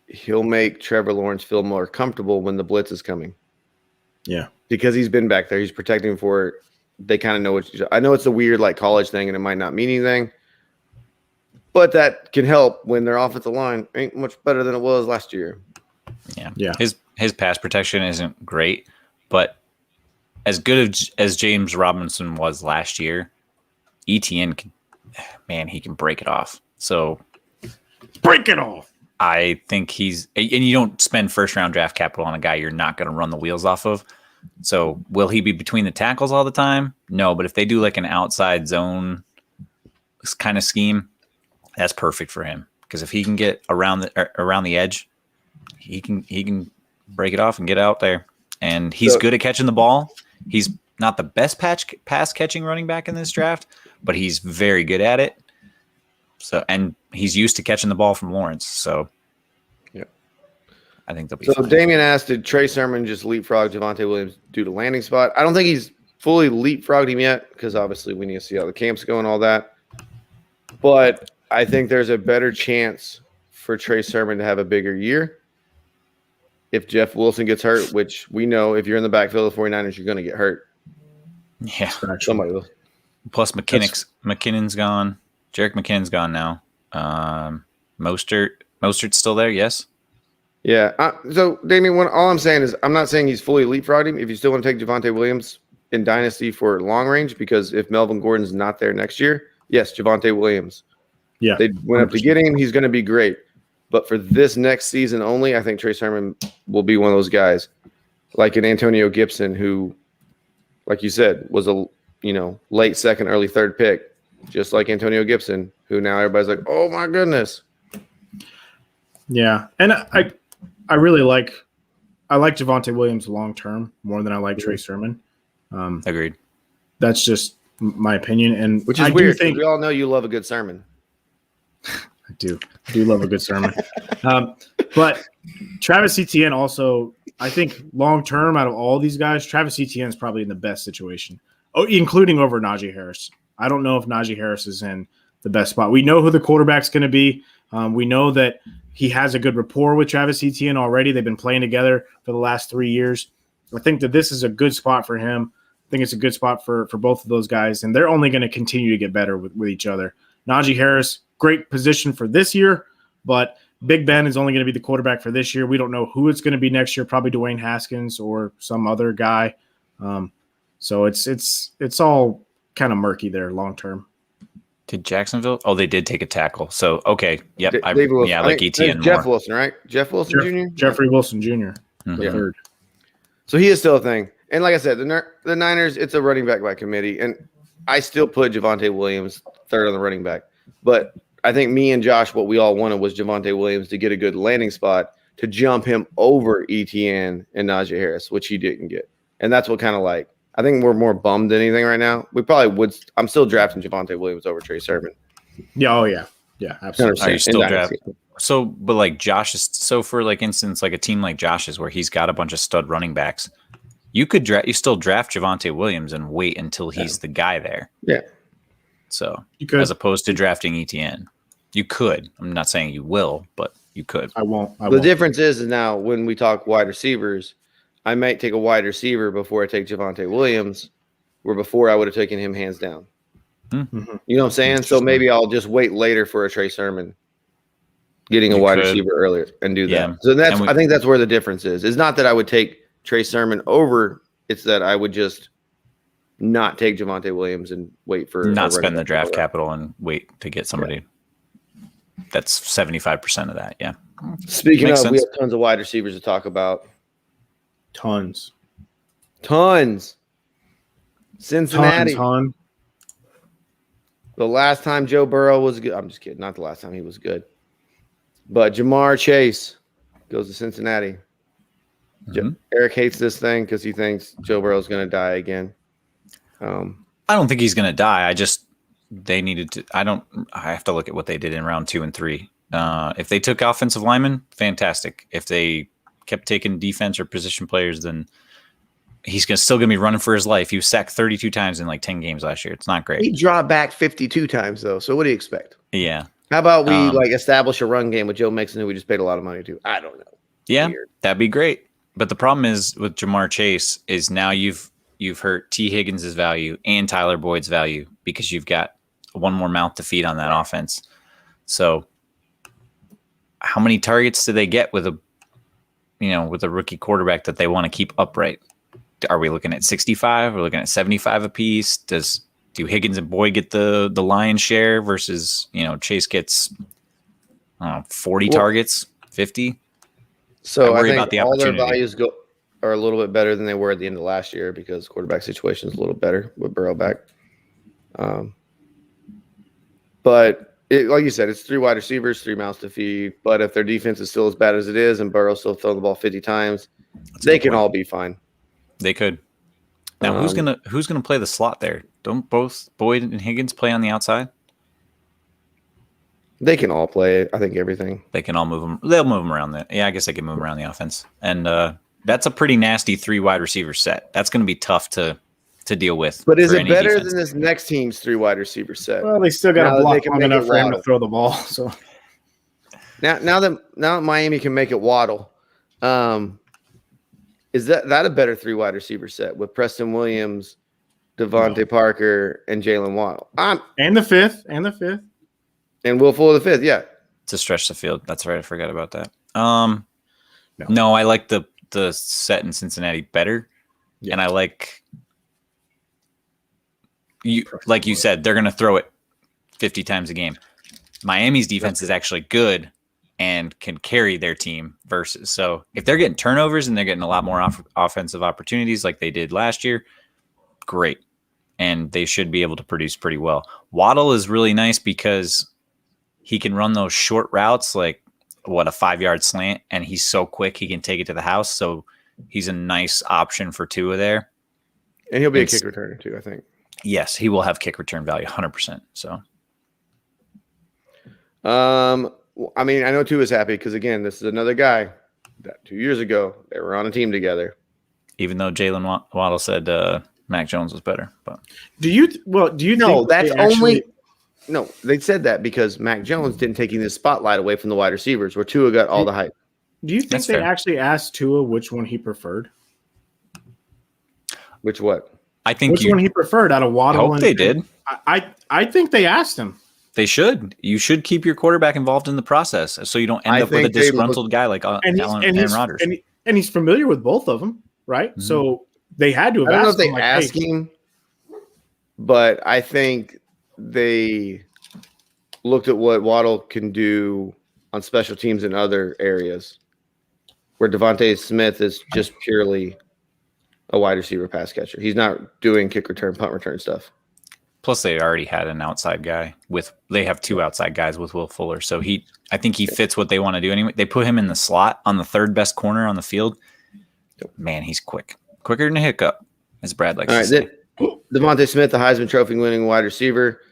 he'll make Trevor Lawrence feel more comfortable when the blitz is coming. Yeah. Because he's been back there. He's protecting for it. They kind of know what – I know it's a weird like college thing and it might not mean anything, but that can help when their offensive line ain't much better than it was last year. Yeah. His pass protection isn't great, but as good as James Robinson was last year, Etienne he can break it off. So break it off. I think and you don't spend first round draft capital on a guy you're not going to run the wheels off of. So will he be between the tackles all the time? No, but if they do like an outside zone kind of scheme, that's perfect for him. Because if he can get around the edge, he can break it off and get out there. And he's good at catching the ball. He's not the best pass catching running back in this draft, but he's very good at it. So, and he's used to catching the ball from Lawrence. So, yeah, I think they'll be. So fine. Damien asked, did Trey Sermon just leapfrog Javonte Williams due to landing spot? I don't think he's fully leapfrogged him yet because obviously we need to see how the camps go and all that. But I think there's a better chance for Trey Sermon to have a bigger year if Jeff Wilson gets hurt, which we know if you're in the backfield of the 49ers, you're going to get hurt. Yeah, somebody will. Plus McKinnon's gone. Jerick McKinnon's gone now. Mostert's still there, yes? Yeah. So, Damien, all I'm saying is I'm not saying he's fully leapfrogged him. If you still want to take Javonte Williams in Dynasty for long range, because if Melvin Gordon's not there next year, yes, Javonte Williams. Yeah. They went up to get him. He's going to be great. But for this next season only, I think Trey Sermon will be one of those guys, like an Antonio Gibson, who, like you said, was a late second, early third pick. Just like Antonio Gibson, who now everybody's like, oh, my goodness. Yeah. And I really like Javonte Williams long term more than I like Trey Sermon. Agreed. That's just my opinion. And which is weird. We all know you love a good sermon. I do love a good sermon. But Travis Etienne also, I think long term out of all these guys, Travis Etienne is probably in the best situation, including over Najee Harris. I don't know if Najee Harris is in the best spot. We know who the quarterback's going to be. We know that he has a good rapport with Travis Etienne already. They've been playing together for the last 3 years. I think that this is a good spot for him. I think it's a good spot for both of those guys, and they're only going to continue to get better with each other. Najee Harris, great position for this year, But Big Ben is only going to be the quarterback for this year. We don't know who it's going to be next year. Probably Dwayne Haskins or some other guy. So it's all kind of murky there long term. Did Jacksonville? Oh, they did take a tackle. So okay, yep. I David Wilson. like ETN more. Jeff Wilson, right? Jeff Wilson Jr. Jeffrey Wilson Jr. The third. So he is still a thing. And like I said, the Niners, it's a running back by committee, and I still put Javonte Williams third on the running back. But I think me and Josh, what we all wanted was Javonte Williams to get a good landing spot to jump him over ETN and Najee Harris, which he didn't get. And that's what kind of like, I think we're more bummed than anything right now. We probably would. I'm still drafting Javonte Williams over Trey Sermon. Yeah. Oh, yeah. Yeah, absolutely. Are you still drafting? So, but like Josh is, so for like instance, like a team like Josh's where he's got a bunch of stud running backs, you still draft Javonte Williams and wait until he's the guy there. Yeah. So as opposed to drafting ETN, you could. I'm not saying you will, but you could. I won't. The difference is now when we talk wide receivers, I might take a wide receiver before I take Javonte Williams, where before I would have taken him hands down. Mm-hmm. You know what I'm saying? So maybe I'll just wait later for a Trey Sermon, getting a wide receiver earlier and do that. Yeah. So I think that's where the difference is. It's not that I would take Trey Sermon over. It's that I would just not take Javonte Williams and wait for not spend the draft capital and wait to get somebody. Yeah. That's 75% of that. Yeah. Speaking of, we have tons of wide receivers to talk about. Tons. Cincinnati. Ton. The last time Joe Burrow was good. I'm just kidding. Not the last time he was good. But Jamar Chase goes to Cincinnati. Mm-hmm. Eric hates this thing because he thinks Joe Burrow's going to die again. I don't think he's going to die. They needed to. I have to look at what they did in round 2 and 3. If they took offensive linemen, fantastic. If they kept taking defense or position players, then he's still going to be running for his life. He was sacked 32 times in like 10 games last year. It's not great. He dropped back 52 times, though. So what do you expect? Yeah. How about we establish a run game with Joe Mixon, who we just paid a lot of money to? I don't know. Yeah, that'd be great. But the problem is with Jamar Chase is now you've hurt T. Higgins' value and Tyler Boyd's value because you've got one more mouth to feed on that offense. So how many targets do they get with a rookie quarterback that they want to keep upright? Are we looking at 65? We're looking at 75 apiece. Do Higgins and Boyd get the lion's share versus, Chase gets 40 targets, 50? So I think all their values are a little bit better than they were at the end of last year because quarterback situation is a little better with Burrow back. But like you said, it's 3 wide receivers, 3 mouths to feed. But if their defense is still as bad as it is and Burrow's still throwing the ball 50 times, they can all be fine. They could. Now, who's gonna play the slot there? Don't both Boyd and Higgins play on the outside? They can all play, I think, everything. They can all move them. They'll move them around. I guess they can move them around the offense. And that's a pretty nasty 3 wide receiver set. That's going to be tough to deal with. But is it better than this next team's 3 wide receiver set? Well, they still got to block long enough for him to throw the ball. So now that Miami can make it waddle, is that a better 3 wide receiver set with Preston Williams, Devontae Parker, and Jalen Waddle? And the fifth. And Will Fuller the 5th, yeah. To stretch the field. That's right. I forgot about that. No, I like the set in Cincinnati better. Yeah. And I like you said, they're going to throw it 50 times a game. Miami's defense is actually good and can carry their team versus. So if they're getting turnovers and they're getting a lot more offensive opportunities like they did last year, great. And they should be able to produce pretty well. Waddle is really nice because he can run those short routes, like a 5-yard slant, and he's so quick he can take it to the house. So he's a nice option for Tua there. And he'll be a kick returner too, I think. Yes, he will have kick return value, 100%. So, I mean, I know Tua's happy because again, this is another guy that 2 years ago they were on a team together. Even though Jalen Waddle said Mac Jones was better, but do you know that's only. No, they said that because Mac Jones didn't take the spotlight away from the wide receivers, where Tua got all the hype. Do you think That's they fair. actually asked Tua which one he preferred? Which what? I think which one he preferred out of Waddle? I hope they did. I think they asked him. They should. You should keep your quarterback involved in the process so you don't end up with a think they disgruntled guy like Aaron Rodgers. And he's familiar with both of them, right? Mm-hmm. So they had to have I don't know if asked they him, like, asked him, but I think they looked at what Waddle can do on special teams in other areas, where Devontae Smith is just purely a wide receiver pass catcher. He's not doing kick return, punt return stuff. Plus, they already had an outside guy they have 2 outside guys with Will Fuller. So I think he fits what they want to do anyway. They put him in the slot on the 3rd best corner on the field. Man, he's quick. Quicker than a hiccup, as Brad likes to say. Devontae Smith, the Heisman Trophy winning wide receiver.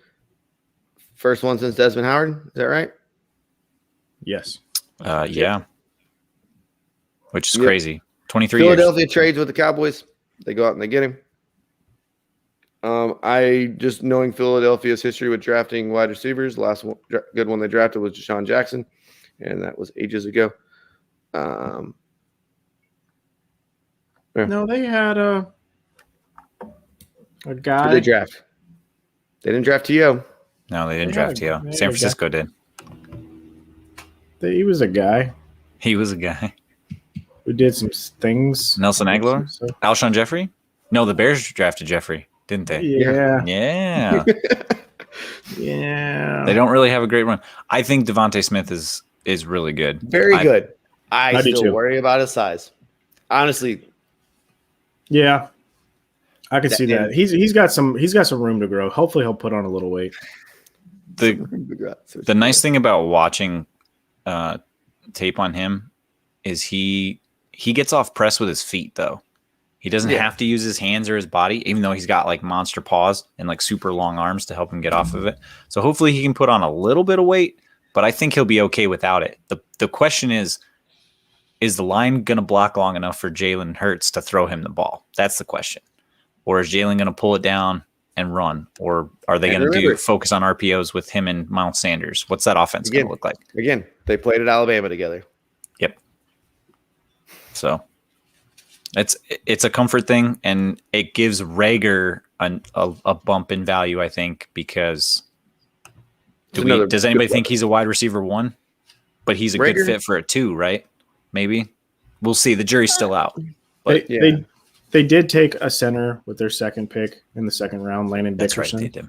First one since Desmond Howard. Is that right? Yes. Yeah. Which is crazy. 23 Philadelphia years. trades with the Cowboys. They go out and they get him. I just knowing Philadelphia's history with drafting wide receivers. Last one, good one they drafted was Deshaun Jackson, and that was ages ago. No, they had a guy. Who they draft? They didn't draft T.O. No, they didn't draft T.O. San Francisco did. He was a guy He was a guy. who did some things. Nelson Aguilar? Alshon Jeffrey? No, the Bears drafted Jeffrey, didn't they? Yeah. Yeah. Yeah. They don't really have a great run. I think Devontae Smith is really good. Very good. I do still too. worry about his size. Honestly, Yeah. I can see that. He's got some room to grow. Hopefully he'll put on a little weight. The nice thing about watching tape on him is he gets off press with his feet, though. He doesn't have to use his hands or his body, even though he's got like monster paws and like super long arms to help him get off of it. So hopefully he can put on a little bit of weight, but I think he'll be okay without it. The question is the line going to block long enough for Jalen Hurts to throw him the ball? That's the question. Or is Jalen going to pull it down and run? Or are they going to focus on RPOs with him and Miles Sanders? What's that offense going to look like? Again, they played at Alabama together. Yep. So it's a comfort thing, and it gives Rager a bump in value, I think, because does anybody think he's a wide receiver 1? But he's a good fit for a 2, right? Maybe. We'll see. The jury's still out. But They did take a center with their 2nd pick in the 2nd round, Landon Dickerson. That's right, they did.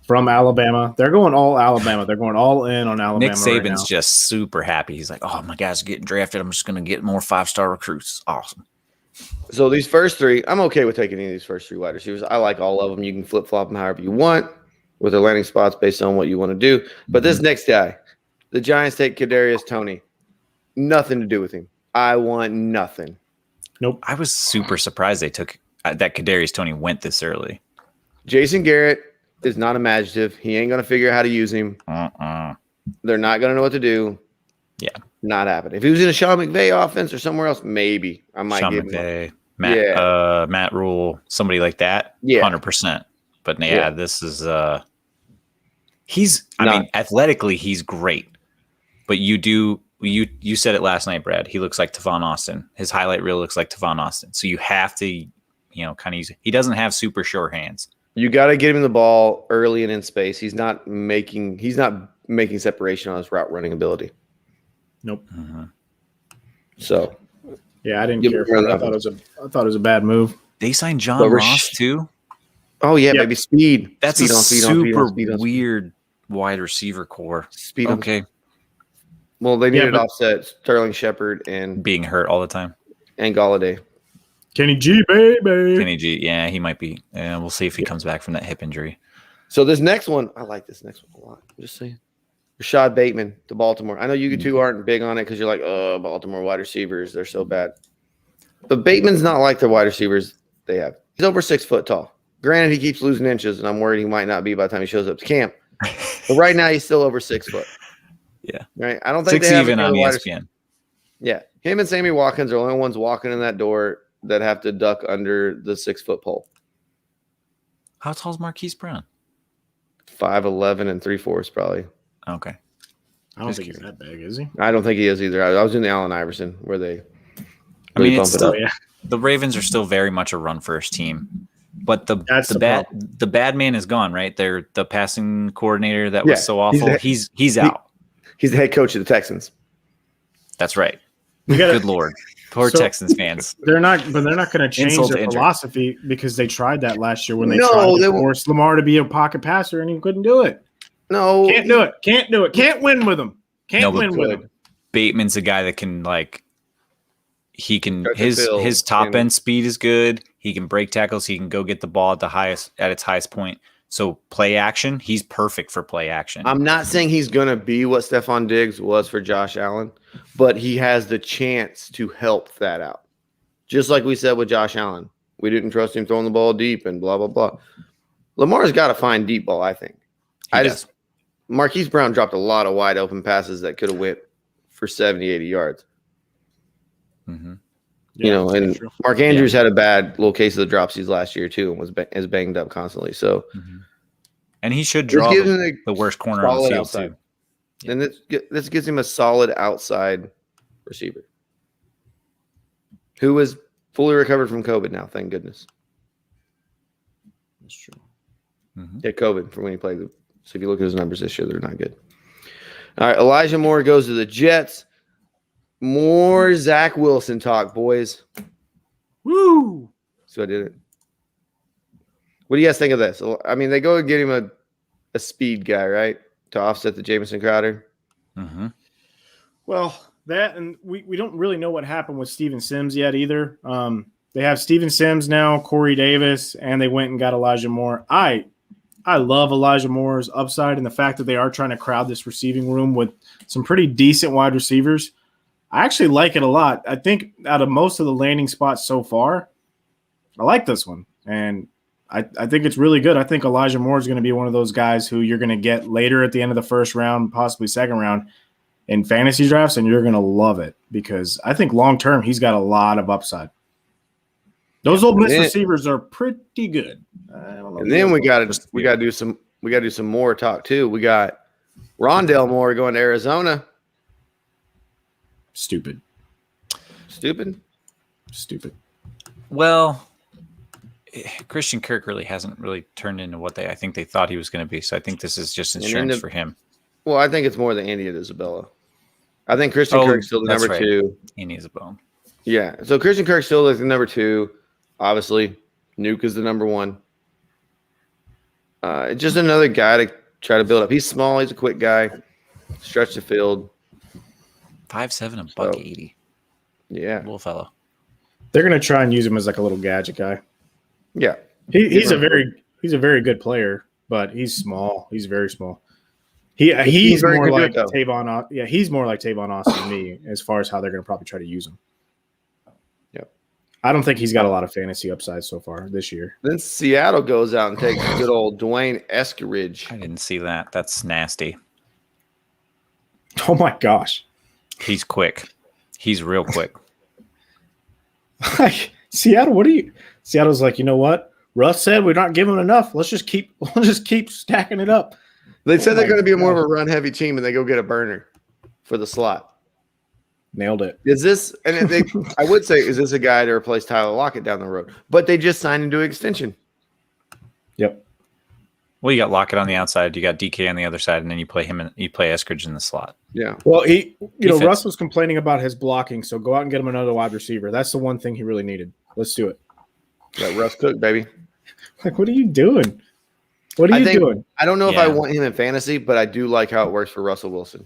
From Alabama. They're going all Alabama. They're going all in on Alabama. Nick Saban's right now. just super happy. He's like, oh, my guys are getting drafted. I'm just going to get more 5-star recruits. Awesome. So these first 3, I'm okay with taking any of these first 3 wide receivers. I like all of them. You can flip-flop them however you want with their landing spots based on what you want to do. But this next guy, the Giants take Kadarius Toney. Nothing to do with him. I want nothing. Nope. I was super surprised they took that Kadarius Toney went this early. Jason Garrett is not imaginative. He ain't going to figure out how to use him. They're not going to know what to do. Yeah. Not happening. If he was in a Sean McVay offense or somewhere else, maybe I might give him Matt Rule, somebody like that. 100%. But this is I mean, athletically he's great. But you said it last night, Brad. He looks like Tavon Austin. His highlight reel looks like Tavon Austin. So you have to, kind of use it. He doesn't have super sure hands. You got to get him the ball early and in space. He's not making separation on his route running ability. Nope. So, yeah, I didn't care for it. I thought it was a bad move. They signed John Ross too. Oh yeah, maybe speed. That's speed a on speed super on speed on weird wide receiver core. Speed. Okay. Well, they needed offset Sterling Shepard and being hurt all the time, and Galladay. Kenny G, baby. Kenny G, yeah, he might be. We'll see if he comes back from that hip injury. So this next one, I like this next one a lot. I'm just saying. Rashad Bateman to Baltimore. I know you two aren't big on it because you're like, oh, Baltimore wide receivers, they're so bad. But Bateman's not like the wide receivers they have. He's over 6 foot tall. Granted, he keeps losing inches, and I'm worried he might not be by the time he shows up to camp. But right now, he's still over 6 foot. Yeah. Right. I don't think 6 they have even on ESPN. Yeah. Him and Sammy Watkins are the only ones walking in that door that have to duck under the 6 foot pole. How tall is Marquise Brown? 5'11" and 3/4 probably. Okay. I don't think he's that big, is he? I don't think he is either. I was in the Allen Iverson where they really bump it up. The Ravens are still very much a run first team. But the bad man is gone, right? They're the passing coordinator that was so awful. He's out. He's the head coach of the Texans. That's right. Good Lord. Poor Texans fans. They're not going to change their philosophy because they tried that last year when they tried to force Lamar to be a pocket passer and he couldn't do it. No. Can't do it. Can't win with him. Can't win with him. Bateman's a guy that can his top end speed is good. He can break tackles. He can go get the ball at its highest point. So play action, he's perfect for play action. I'm not saying he's going to be what Stephon Diggs was for Josh Allen, but he has the chance to help that out. Just like we said with Josh Allen. We didn't trust him throwing the ball deep and blah, blah, blah. Lamar's got to find deep ball, I think. Marquise Brown dropped a lot of wide open passes that could have went for 70, 80 yards. Mm-hmm. And Mark Andrews had a bad little case of the dropsies last year too, and was banged up constantly. So, and he should draw the worst corner on the field outside. too. And this gives him a solid outside receiver who is fully recovered from COVID now. Thank goodness. That's true. Yeah, COVID from when he played. So if you look at his numbers this year, they're not good. All right, Elijah Moore goes to the Jets. More Zach Wilson talk, boys. Woo! So I did it. What do you guys think of this? I mean, they go and get him a speed guy, right, to offset the Jamison Crowder. Mm-hmm. Well, that and we don't really know what happened with Steven Sims yet either. They have Steven Sims now, Corey Davis, and they went and got Elijah Moore. I love Elijah Moore's upside and the fact that they are trying to crowd this receiving room with some pretty decent wide receivers. I actually like it a lot. I think out of most of the landing spots so far, I like this one. And I think it's really good. I think Elijah Moore is going to be one of those guys who you're going to get later at the end of the first round, possibly second round in fantasy drafts, and you're going to love it because I think long-term he's got a lot of upside. Those Ole Miss receivers are pretty good. And then we got to do some more talk too. We got Rondale Moore going to Arizona. Stupid. Well, Christian Kirk really hasn't turned into what I think they thought he was going to be. So I think this is just insurance for him. Well, I think it's more the Andy and Isabella. I think Christian Kirk's still the number 2. Andy Isabella. Yeah. So Christian Kirk's still like the number 2. Obviously, Nuke is the number 1. Just another guy to try to build up. He's small. He's a quick guy. Stretch the field. 5'7", $180. Yeah. Little fellow. They're going to try and use him as like a little gadget guy. Yeah. He's a very good player, but he's small. He's very small. He's more like Tavon. Yeah, he's more like Tavon Austin to me as far as how they're going to probably try to use him. Yep. I don't think he's got a lot of fantasy upside so far this year. Then Seattle goes out and takes good old Dwayne Eskridge. I didn't see that. That's nasty. Oh my gosh. He's quick. He's real quick. Seattle, Seattle's like, you know what? Russ said we're not giving him enough. We'll just keep stacking it up. They said they're going to be more of a run-heavy team, and they go get a burner for the slot. Nailed it. Is this? And I would say, is this a guy to replace Tyler Lockett down the road? But they just signed him to an extension. Yep. Well, you got Lockett on the outside, you got DK on the other side, and then you play Eskridge in the slot. Yeah. Well, Russ was complaining about his blocking, so go out and get him another wide receiver. That's the one thing he really needed. Let's do it. Got Russ Cook, baby. Like, what are you doing? What are you doing? I don't know if I want him in fantasy, but I do like how it works for Russell Wilson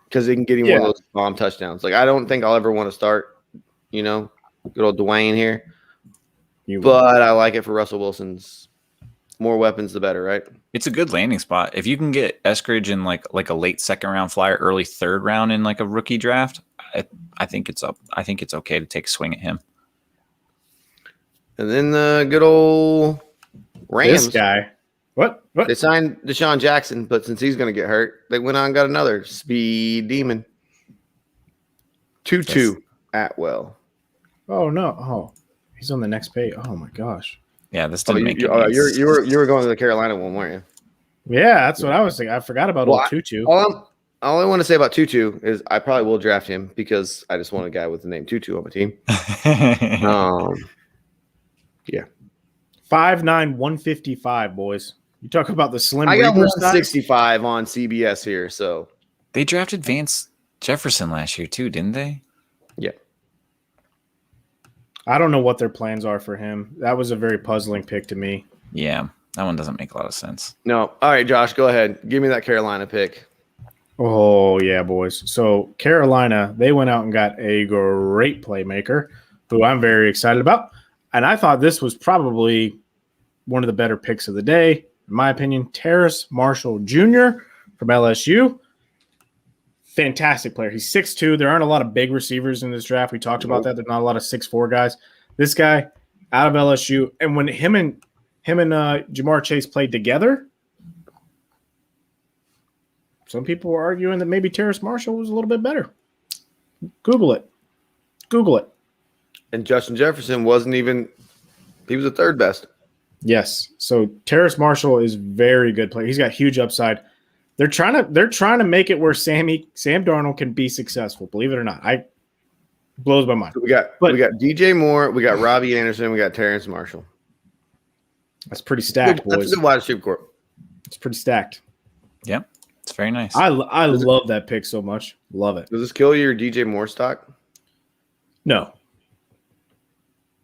because they can get him one of those bomb touchdowns. Like, I don't think I'll ever want to start, good old Dwayne here. But I like it for Russell Wilson's. More weapons, the better, right? It's a good landing spot. If you can get Eskridge in like a late second round flyer, early third round in like a rookie draft, I think it's up. I think it's okay to take a swing at him. And then the good old Rams. This guy. What? They signed Deshaun Jackson, but since he's going to get hurt, they went on and got another speed demon. Tutu Atwell. Oh, no. Oh, he's on the next page. Oh, my gosh. Yeah, this didn't make it. You were going to the Carolina one, weren't you? Yeah, that's what I was thinking. I forgot about old Tutu. All I want to say about Tutu is I probably will draft him because I just want a guy with the name Tutu on my team. Yeah. 5'9", 155, boys. You talk about the slim I got Reaper size? 165 on CBS here, so They drafted Vance Jefferson last year too, didn't they? yeah. I don't know what their plans are for him. That was a very puzzling pick to me. Yeah, that one doesn't make a lot of sense. No. All right, Josh, go ahead. Give me that Carolina pick. Oh, yeah, boys. So Carolina, they went out and got a great playmaker who I'm very excited about. And I thought this was probably one of the better picks of the day. In my opinion, Terrace Marshall Jr. from LSU. Fantastic player. He's 6'2". There aren't a lot of big receivers in this draft. We talked about that. There's not a lot of 6'4" guys. This guy out of LSU. And when him and Jamar Chase played together, some people were arguing that maybe Terrace Marshall was a little bit better. Google it. And Justin Jefferson wasn't even – he was the third best. Yes. So Terrace Marshall is very good player. He's got huge upside. They're trying to make it where Sam Darnold can be successful. Believe it or not, blows my mind. So we got DJ Moore, we got Robbie Anderson, we got Terrence Marshall. That's pretty stacked, boys. That's a good wide receiver corps. It's pretty stacked. Yep, it's very nice. I love that pick so much. Love it. Does this kill your DJ Moore stock? No.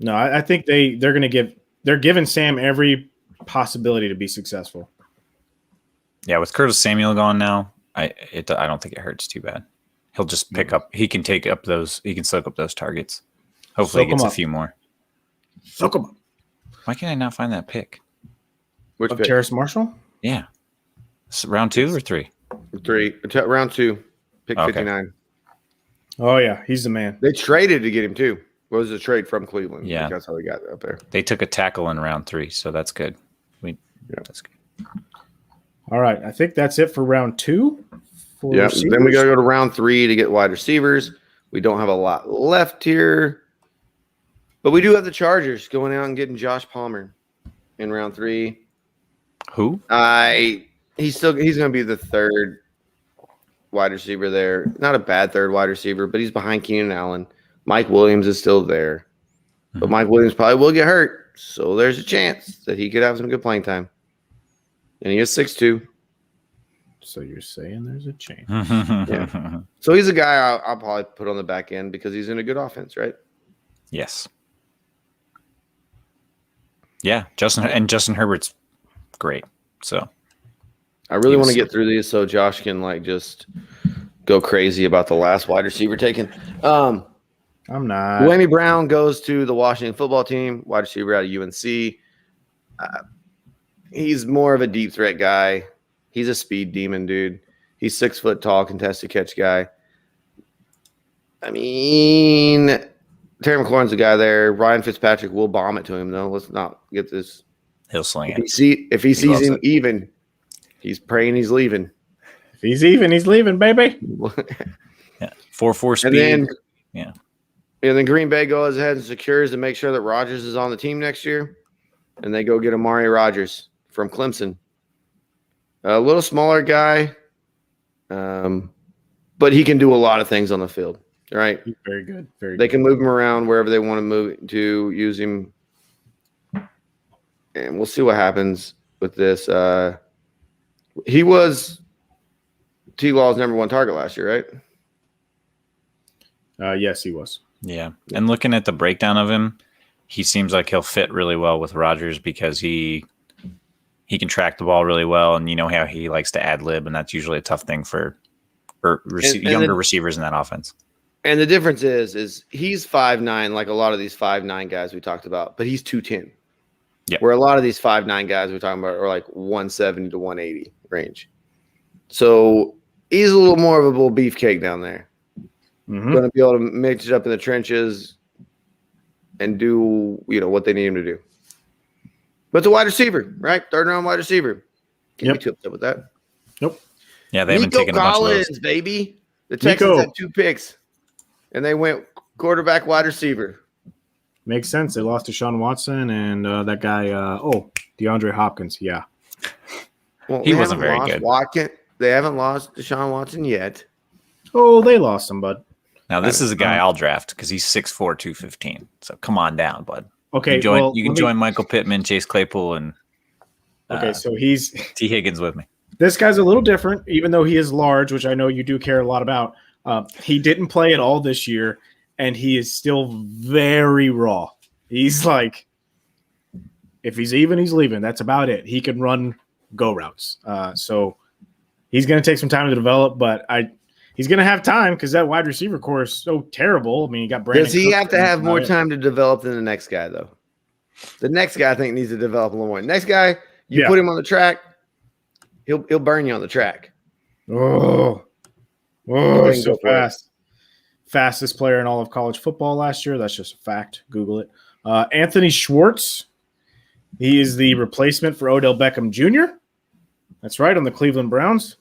I think they're giving Sam every possibility to be successful. Yeah, with Curtis Samuel gone now, I don't think it hurts too bad. He'll just pick up. He can soak up those targets. Hopefully, he gets a few more. Soak him up. Why can I not find that pick? Which pick? Terrace Marshall? Yeah, round 2 or 3? 3. Round 2. Pick Okay. 59. Oh yeah, he's the man. They traded to get him too. What was the trade from Cleveland? Yeah. That's how they got up there. They took a tackle in round 3, so that's good. That's good. All right, I think that's it for round 2. Yeah. Then we got to go to round 3 to get wide receivers. We don't have a lot left here, but we do have the Chargers going out and getting Josh Palmer in round 3. Who? He's going to be the third wide receiver there. Not a bad third wide receiver, but he's behind Keenan Allen. Mike Williams is still there, but Mike Williams probably will get hurt, so there's a chance that he could have some good playing time. And he is 6'2". So you're saying there's a chance. Yeah. So he's a guy I'll probably put on the back end because he's in a good offense, right? Yes. Yeah, Justin Herbert's great. So I really want to get through these so Josh can just go crazy about the last wide receiver taken. I'm not. Dwayne Brown goes to the Washington football team, wide receiver out of UNC. He's more of a deep threat guy. He's a speed demon, dude. He's 6 foot tall, contested catch guy. I mean, Terry McLaurin's the guy there. Ryan Fitzpatrick will bomb it to him, though. Let's not get this. He'll sling it. If he sees him even, he's praying he's leaving. If he's even, he's leaving, baby. Yeah. 4.4 speed. And then Green Bay goes ahead and secures to make sure that Rodgers is on the team next year. And they go get Amari Rodgers from Clemson. A little smaller guy, but he can do a lot of things on the field. Right? He's very good. They can move him around wherever they want to move to, use him. And we'll see what happens with this. He was T-Law's number 1 target last year, right? Yes, he was. Yeah. And looking at the breakdown of him, he seems like he'll fit really well with Rodgers because he can track the ball really well, and you know how he likes to ad lib, and that's usually a tough thing for younger receivers in that offense. And the difference is he's 5'9", like a lot of these 5'9" guys we talked about, but he's 210. Yeah. Where a lot of these 5'9" guys we're talking about are like 170 to 180 range. So he's a little more of a little beefcake down there. Mm-hmm. Going to be able to mix it up in the trenches and do what they need him to do. But it's a wide receiver, right? 3rd round wide receiver. Can't be too upset with that. Nope. Yeah, they haven't taken a bunch of those. Baby. The Texans had 2 picks, and they went quarterback, wide receiver. Makes sense. They lost to Deshaun Watson and that guy, DeAndre Hopkins. Yeah. Well, he wasn't very good. They haven't lost Deshaun Watson yet. Oh, they lost him, bud. Now, this is a guy I'll draft because he's 6'4", 215. So come on down, bud. Okay, You can join Michael Pittman, Chase Claypool, and so he's T. Higgins with me. This guy's a little different, even though he is large, which I know you do care a lot about. He didn't play at all this year, and he is still very raw. He's like, if he's even, he's leaving. That's about it. He can run go routes. So he's going to take some time to develop, but he's going to have time because that wide receiver core is so terrible. I mean, you got Brandon. Does he have to have more time to develop than the next guy, though? The next guy, I think, needs to develop a little more. Next guy, you put him on the track, he'll burn you on the track. Oh, so fast. Fastest player in all of college football last year. That's just a fact. Google it. Anthony Schwartz. He is the replacement for Odell Beckham Jr. That's right, on the Cleveland Browns.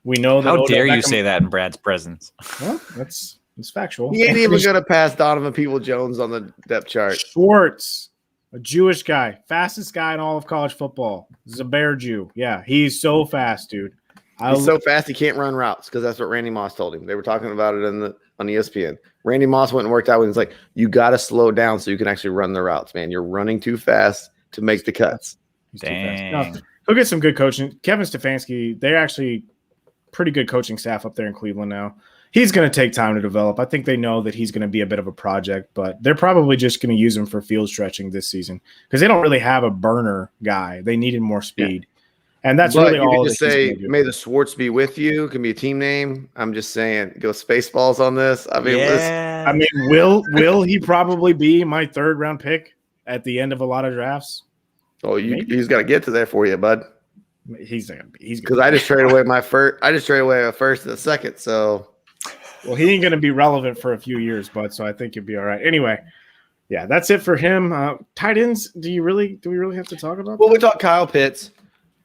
We know that. How dare you say that in Brad's presence? Well, that's factual. He ain't even going to pass Donovan Peoples-Jones on the depth chart. Schwartz, a Jewish guy, fastest guy in all of college football. This is a Bear Jew. Yeah, he's so fast, dude. He's so fast he can't run routes because that's what Randy Moss told him. They were talking about it on ESPN. Randy Moss went and worked out and he's like, you got to slow down so you can actually run the routes, man. You're running too fast to make the cuts. Dang. No, he'll get some good coaching. Kevin Stefanski, they're actually pretty good coaching staff up there in Cleveland now. He's going to take time to develop. I think they know that he's going to be a bit of a project, but they're probably just going to use him for field stretching this season because they don't really have a burner guy. They needed more speed. Yeah. And that's really all. Just say, may the Schwartz be with you. Can be a team name. I'm just saying, go Spaceballs on this. I mean, will he probably be my 3rd round pick at the end of a lot of drafts? Oh, he's got to get to there for you, bud. He's because I just traded away my first. I just traded away a first and a second. So, well, he ain't going to be relevant for a few years, bud. So I think you'll be all right. Anyway, yeah, that's it for him. Tight ends. Do we really have to talk about? Well, we talked Kyle Pitts.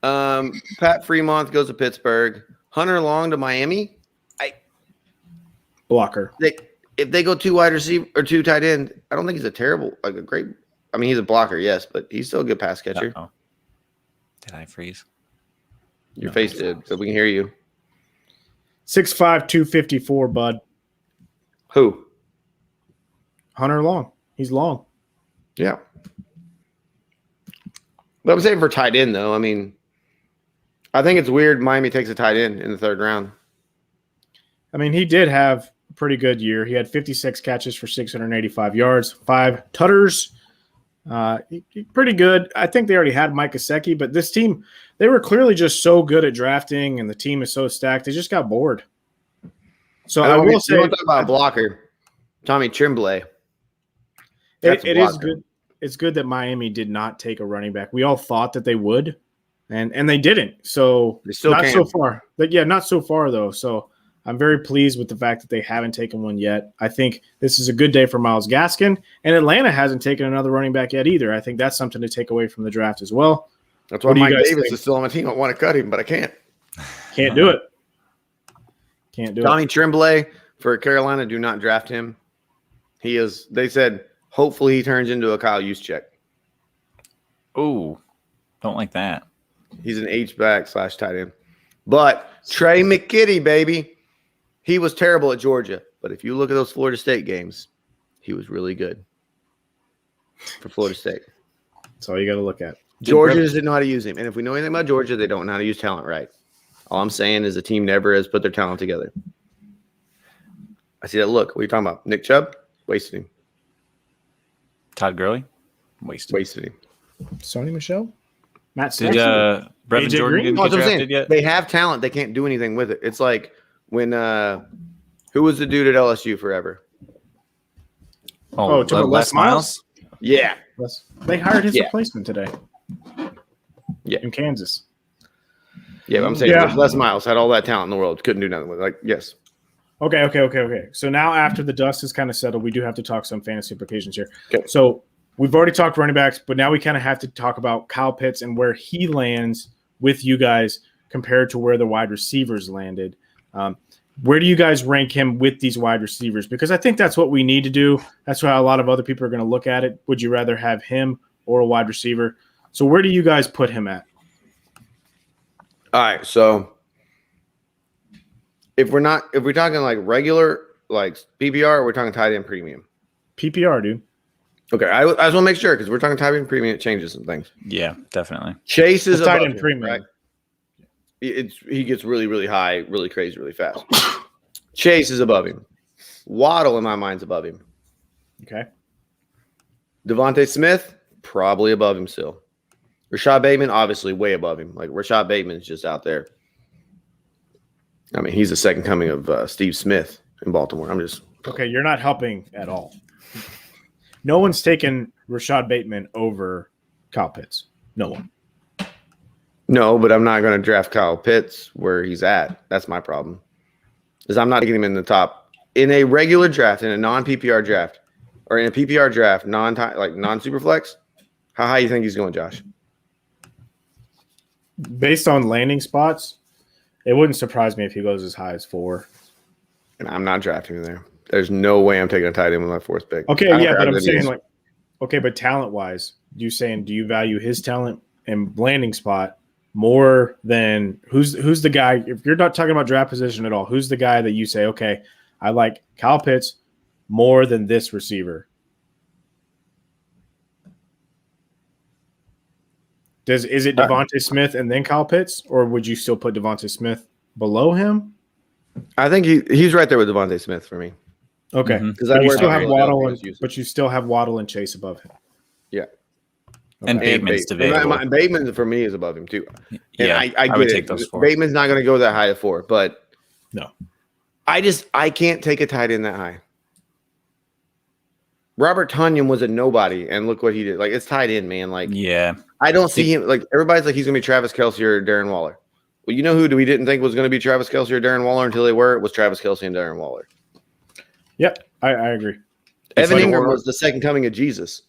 Pat Fremont goes to Pittsburgh. Hunter Long to Miami. Blocker. If they go 2 wide receiver or 2 tight end, I don't think he's a great. I mean, he's a blocker, yes, but he's still a good pass catcher. Uh-oh. Did I freeze? Your face did, so we can hear you. 6'5", 254, bud. Who? Hunter Long. He's long. Yeah. But I'm saying for tight end, though, I mean, I think it's weird Miami takes a tight end in the 3rd round. I mean, he did have a pretty good year. He had 56 catches for 685 yards, 5 tutters. Pretty good. I think they already had Mike Gesicki, but this team, they were clearly just so good at drafting, and the team is so stacked. They just got bored. So I will say, talk about a blocker, Tommy Tremblay. It is good. It's good that Miami did not take a running back. We all thought that they would, and they didn't. So they still not can. So far. But yeah, not so far though. So I'm very pleased with the fact that they haven't taken one yet. I think this is a good day for Myles Gaskin, and Atlanta hasn't taken another running back yet either. I think that's something to take away from the draft as well. That's why Mike Davis is still on my team. I want to cut him, but I can't. Can't do it. Can't do Tommy Tremblay for Carolina, do not draft him. He is. They said hopefully he turns into a Kyle Juszczyk. Oh, don't like that. He's an H-back / tight end. But Trey McKitty, baby. He was terrible at Georgia, but if you look at those Florida State games, he was really good for Florida State. That's all you got to look at. Georgia just didn't know how to use him. And if we know anything about Georgia, they don't know how to use talent right. All I'm saying is the team never has put their talent together. I see that look. What are you talking about? Nick Chubb? Wasted him. Todd Gurley? Wasted him. Sony Michel? Matt Did Brevin Jordan didn't get drafted yet? They have talent. They can't do anything with it. It's like when who was the dude at LSU forever? Les Miles? Yeah. They hired his replacement today. Yeah. In Kansas. Yeah, but I'm saying Les Miles had all that talent in the world. Couldn't do nothing with it. Like, yes. Okay. So now after the dust is kind of settled, we do have to talk some fantasy implications here. Okay. So we've already talked running backs, but now we kind of have to talk about Kyle Pitts and where he lands with you guys compared to where the wide receivers landed. Where do you guys rank him with these wide receivers? Because I think that's what we need to do. That's how a lot of other people are going to look at it. Would you rather have him or a wide receiver? So where do you guys put him at? All right, so if we're talking like regular, like PPR, we're talking tight end premium. PPR, dude. Okay, I just want to make sure because we're talking tight end premium. It changes some things. Yeah, definitely. Chase is tight above end him, premium. right? He gets really, really high, really crazy, really fast. Chase is above him. Waddle, in my mind, is above him. Okay. Devontae Smith, probably above him still. Rashad Bateman, obviously way above him. Like Rashad Bateman's just out there. I mean, he's the second coming of Steve Smith in Baltimore. Okay, you're not helping at all. No one's taken Rashad Bateman over Kyle Pitts. No one. No, but I'm not going to draft Kyle Pitts where he's at. That's my problem. Is I'm not getting him in the top in a regular draft, in a non-PPR draft, or in a PPR draft, non-superflex. How high you think he's going, Josh? Based on landing spots, it wouldn't surprise me if he goes as high as 4. And I'm not drafting him there. There's no way I'm taking a tight end with my 4th pick. Okay, yeah, but I'm saying but talent-wise, do you value his talent and landing spot more than who's the guy? If you're not talking about draft position at all, who's the guy that you say, okay, I like Kyle Pitts more than this receiver? Is it Devontae Smith and then Kyle Pitts, or would you still put Devontae Smith below him? I think he's right there with Devontae Smith for me. Okay, because you still have Waddle, but you still have Waddle and Chase above him. Yeah, okay. And Bateman's debatable. And Bateman for me is above him too. And yeah, I would take those 4. Bateman's not going to go that high at 4, but no, I can't take a tight end that high. Robert Tonyan was a nobody, and look what he did. Like, it's tight end, man. Like, yeah, I don't see him. Like, everybody's like he's going to be Travis Kelce or Darren Waller. Well, you know who we didn't think was going to be Travis Kelce or Darren Waller until they were? It was Travis Kelce and Darren Waller. Yep, I agree. Evan Ingram was the second coming of Jesus,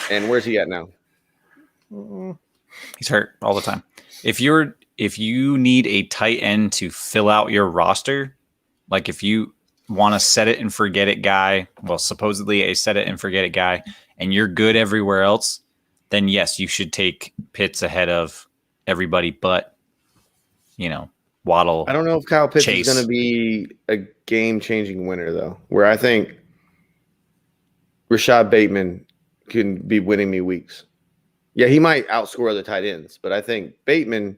and where's he at now? He's hurt all the time. If you need a tight end to fill out your roster, like if you want to set it and forget it guy, well, supposedly a set it and forget it guy, and you're good everywhere else, then yes, you should take Pitts ahead of everybody but, Waddle. I don't know if Kyle Pitts Chase is going to be a game-changing winner, though, where I think Rashad Bateman can be winning me weeks. Yeah, he might outscore the tight ends, but I think Bateman,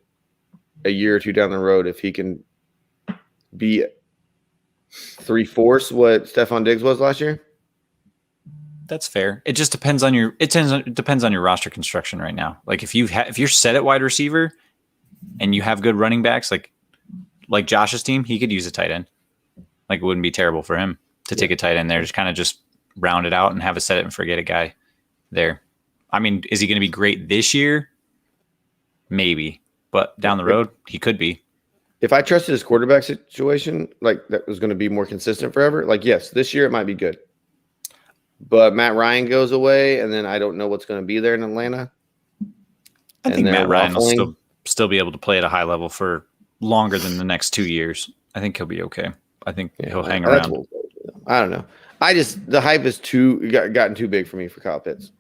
a year or two down the road, if he can be 3/4 what Stephon Diggs was last year. That's fair. It just depends on your roster construction right now. Like if you're set at wide receiver and you have good running backs, like Josh's team, he could use a tight end. Like it wouldn't be terrible for him to take a tight end there, just round it out and have a set it and forget it guy there. I mean, is he going to be great this year? Maybe, but down the road, he could be. If I trusted his quarterback situation, like that was going to be more consistent forever, like yes, this year it might be good. But Matt Ryan goes away, and then I don't know what's going to be there in Atlanta. I think Matt Ryan will still be able to play at a high level for longer than the next 2 years. I think he'll be okay. I think he'll hang around. I don't know. The hype is gotten too big for me for Kyle Pitts.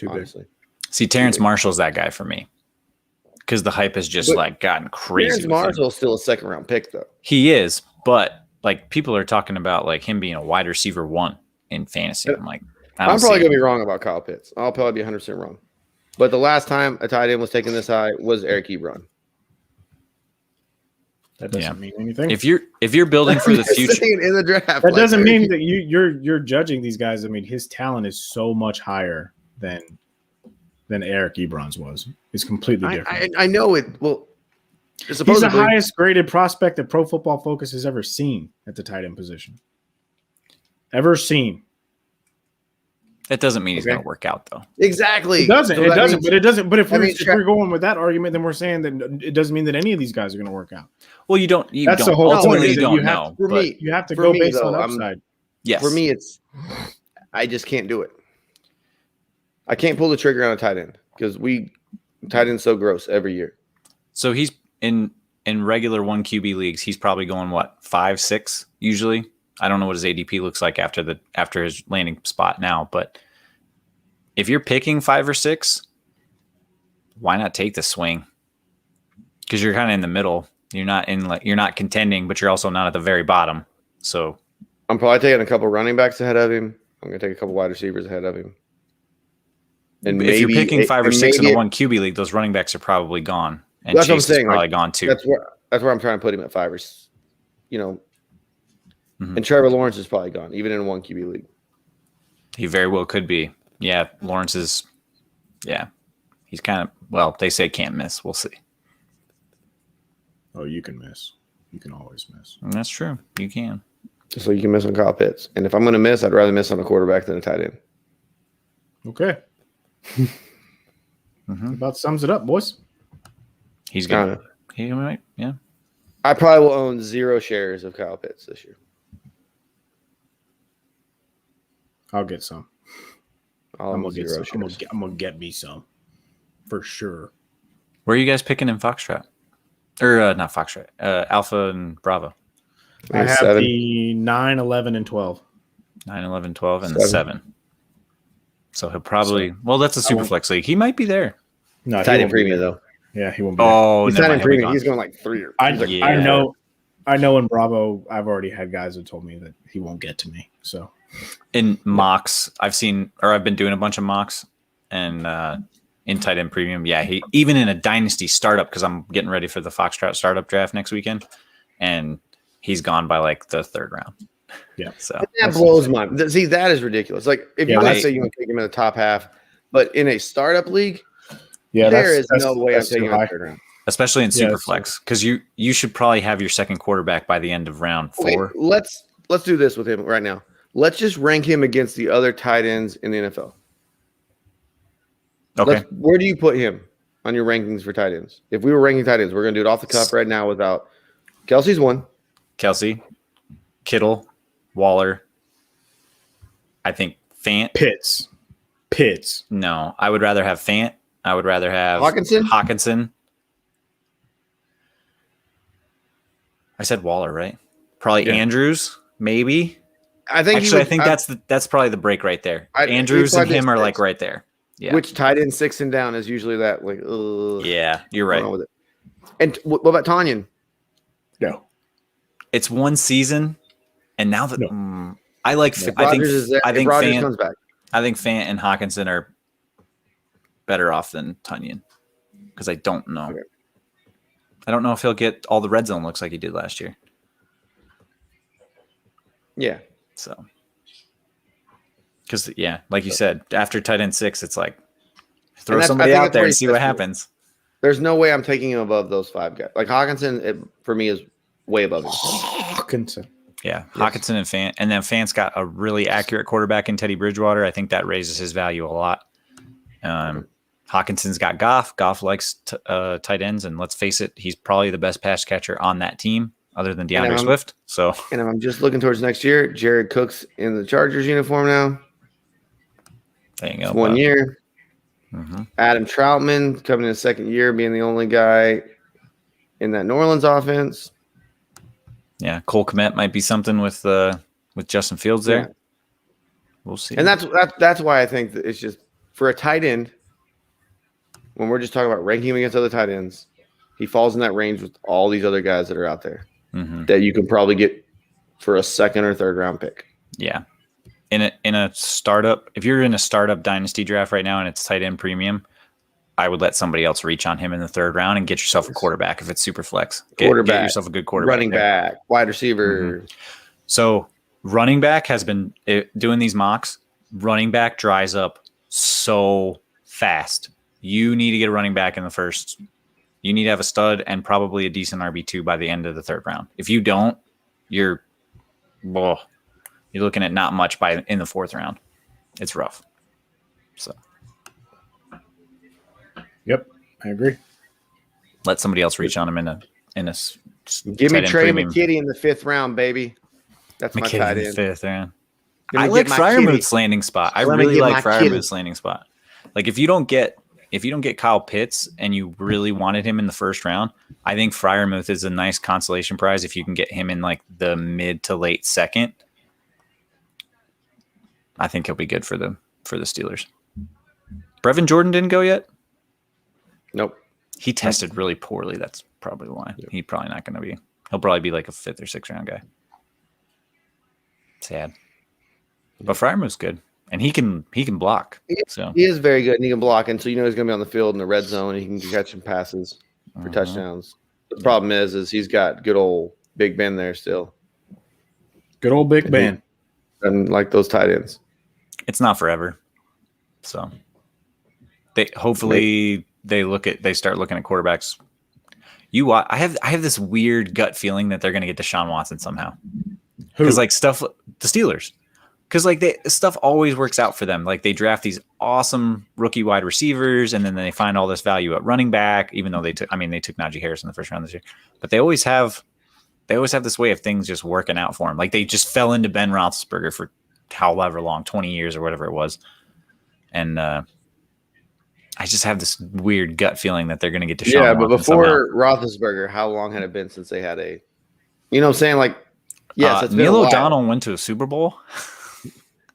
Honestly. See, Terrence Marshall's that guy for me because the hype has just gotten crazy. Terrence Marshall's still a 2nd-round pick, though. He is, but people are talking about him being a wide receiver 1 in fantasy. I'm probably gonna be wrong about Kyle Pitts. I'll probably be 100% wrong. But the last time a tight end was taken this high was Eric Ebron. That doesn't mean anything. If you're building for the future in the draft, that doesn't mean that you're judging these guys. I mean, his talent is so much higher than Eric Ebron's was. It's completely different. I know it. Well, he's the highest graded prospect that Pro Football Focus has ever seen at the tight end position. Ever seen. That doesn't mean he's going to work out, though. Exactly. It doesn't. But if we're going with that argument, then we're saying that it doesn't mean that any of these guys are going to work out. Well, you don't. That's the whole point. You don't know. You have to go based on upside. Yes. For me, I just can't do it. I can't pull the trigger on a tight end because tight end's so gross every year. So he's in regular 1 QB leagues. He's probably going 5, 6 usually. I don't know what his ADP looks like after his landing spot now, but if you're picking 5 or 6, why not take the swing? Because you're kind of in the middle. You're not contending, but you're also not at the very bottom. So I'm probably taking a couple running backs ahead of him. I'm going to take a couple wide receivers ahead of him. And if you're picking 5 or 6 in a maybe 1 QB league, those running backs are probably gone. And that's what I'm Chase is saying. probably Like, gone too. that's where I'm trying to put him at 5 or, you know. Mhm. And Trevor Lawrence is probably gone, even in a 1 QB league. He very well could be. Yeah, Lawrence is. Yeah, he's kind of. Well, they say can't miss. We'll see. Oh, you can miss. You can always miss. And that's true. You can. Just so you can miss on Kyle Pitts. And if I'm going to miss, I'd rather miss on a quarterback than a tight end. Okay. About sums it up, boys. He's good. He might. Yeah. I probably will own 0 shares of Kyle Pitts this year. I'll get some. I'm gonna get some. I'm gonna get me some for sure. Where are you guys picking in Foxtrot? Or not Foxtrot. Alpha and Bravo. I have 7. the 9, 11, and 12. 9, 11, 12, and 7. 7. So he'll probably. Well, that's a super flex league. He might be there. No, Tight end premium though. Yeah, he won't be. Oh, he's never tight mind, end he'll be premium. gone. He's going like 3 or. I know in Bravo, I've already had guys that told me that he won't get to me. So in mocks, I've been doing a bunch of mocks, and in tight end premium, yeah, he even in a dynasty startup because I'm getting ready for the Foxtrot startup draft next weekend, and he's gone by like the 3rd round. Yeah, so that blows my. See, that is ridiculous. Like if you want to say you want to take him in the top half, but in a startup league, there is no way I'm taking him in the 3rd round. Especially in Superflex, because you should probably have your second quarterback by the end of round 4. Okay, let's do this with him right now. Let's just rank him against the other tight ends in the NFL. Okay. Where do you put him on your rankings for tight ends? If we were ranking tight ends, we're going to do it off the cuff right now without Kelsey's 1. Kelsey, Kittle, Waller. I think Fant. Pitts. No, I would rather have Fant. I would rather have Hawkinson. I said Waller, right? Probably Andrews, maybe. I think that's probably the break right there. Andrews and him are like right there. Yeah. Which tight end 6 and down is usually that like. Yeah, you're right. With it. And what about Tanyan? No. It's 1 season, and now that I like. No. I think Rodgers comes back. I think Fant and Hawkinson are better off than Tunyon because I don't know. Okay. I don't know if he'll get all the red zone looks like he did last year. Yeah. So, because like you said, after tight end 6, it's like throw somebody out there and see what happens. There's no way I'm taking him above those 5 guys. Like Hawkinson, for me, is way above him. Hawkinson. Yeah, Hawkinson and Fant. And then Fant's got a really accurate quarterback in Teddy Bridgewater. I think that raises his value a lot. Hawkinson's got Goff. Goff likes tight ends, and let's face it, he's probably the best pass catcher on that team, other than DeAndre Swift. So, and if I'm just looking towards next year, Jared Cook's in the Chargers uniform now. There you go. 1 year. Mm-hmm. Adam Troutman coming in his 2nd year, being the only guy in that New Orleans offense. Yeah, Cole Kmet might be something with Justin Fields there. Yeah. We'll see. And that's why I think that it's just for a tight end. When we're just talking about ranking him against other tight ends, he falls in that range with all these other guys that are out there that you can probably get for a 2nd or 3rd round pick. Yeah. In a startup, if you're in a startup dynasty draft right now and it's tight end premium, I would let somebody else reach on him in the 3rd round and get yourself a quarterback if it's super flex. Get yourself a good quarterback. Running back, wide receiver. So running back has been doing these mocks. Running back dries up so fast. You need to get a running back in the first. You need to have a stud and probably a decent RB2 by the end of the 3rd round. If you don't, you're looking at not much in the 4th round. It's rough. So, yep, I agree. Let somebody else reach on him in a. Give me Trey McKitty in the 5th round, baby. That's my tight end. 5th round. I like Freiermuth's landing spot. I really like Freiermuth's landing spot. Like if you don't get Kyle Pitts and you really wanted him in the 1st round, I think Freiermuth is a nice consolation prize if you can get him in like the mid to late 2nd. I think he'll be good for the Steelers. Brevin Jordan didn't go yet? Nope. He tested really poorly. That's probably why. Yep. He's probably not going to be. He'll probably be like a 5th or 6th round guy. Sad. But Freiermuth's good. and he can block. So He is very good, and he can block, and so he's going to be on the field in the red zone, and he can catch some passes for touchdowns. The problem is he's got good old Big Ben there still. Good old Big Ben. And like those tight ends. It's not forever. So they hopefully they start looking at quarterbacks. I have this weird gut feeling that they're going to get Deshaun Watson somehow. Because the Steelers. Because stuff always works out for them. Like they draft these awesome rookie wide receivers, and then they find all this value at running back. Even though they took Najee Harris in the first round this year, but they always have this way of things just working out for them. Like they just fell into Ben Roethlisberger for however long, 20 years or whatever it was, and I just have this weird gut feeling that they're going to get Deshaun. Yeah, but Watson before Roethlisberger, how long had it been since they had a? You know what I'm saying? Like, yes, it's been Neil a while. O'Donnell went to a Super Bowl.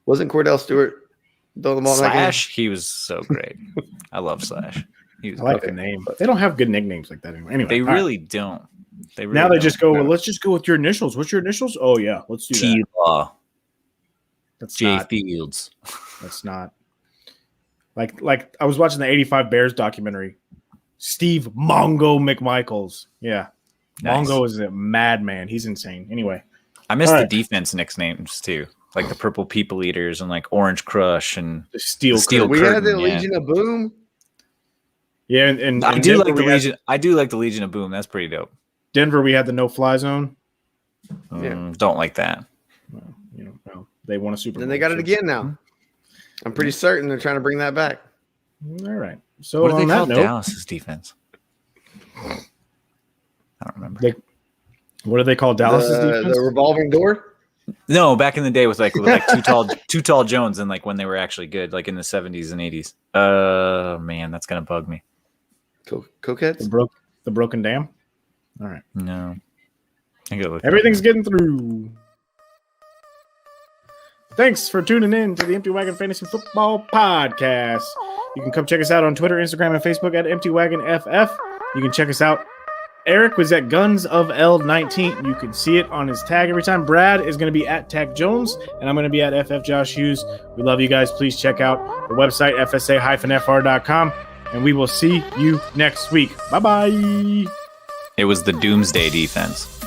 Wasn't Cordell Stewart throwing the ball in that game? Slash, he was so great. I love Slash. I like the name, but they don't have good nicknames like that anymore. Anyway, they really don't. Now they just go, well, let's just go with your initials. What's your initials? Oh, yeah, let's do that. T-Law. That's J. not. Fields. That's not. Like I was watching the 85 Bears documentary. Steve Mongo McMichaels. Yeah. Nice. Mongo is a madman. He's insane. Anyway. I miss the defense nicknames, too. Like the Purple People Eaters and like Orange Crush and the Steel Curtain. We had the Legion of Boom. Yeah, and I do like the Legion. I do like the Legion of Boom. That's pretty dope. Denver, we had the no-fly zone. Don't like that. Well, they won a Super Bowl. And they got it again now. I'm pretty certain they're trying to bring that back. All right. So what do they on call that note, Dallas's defense? I don't remember. What do they call Dallas's defense? The revolving door. No, back in the day with too tall Jones, and like when they were actually good, like in the 70s and 80s. Man, that's gonna bug me. Coquettes. The broken dam. All right. No. Everything's getting through. Thanks for tuning in to the Empty Wagon Fantasy Football Podcast. You can come check us out on Twitter, Instagram, and Facebook at Empty Wagon FF. You can check us out. Eric was at Guns of L19. You can see it on his tag every time. Brad is going to be at Tag Jones, and I'm going to be at FF Josh Hughes. We love you guys. Please check out the website, fsa-fr.com, and we will see you next week. Bye-bye. It was the Doomsday defense.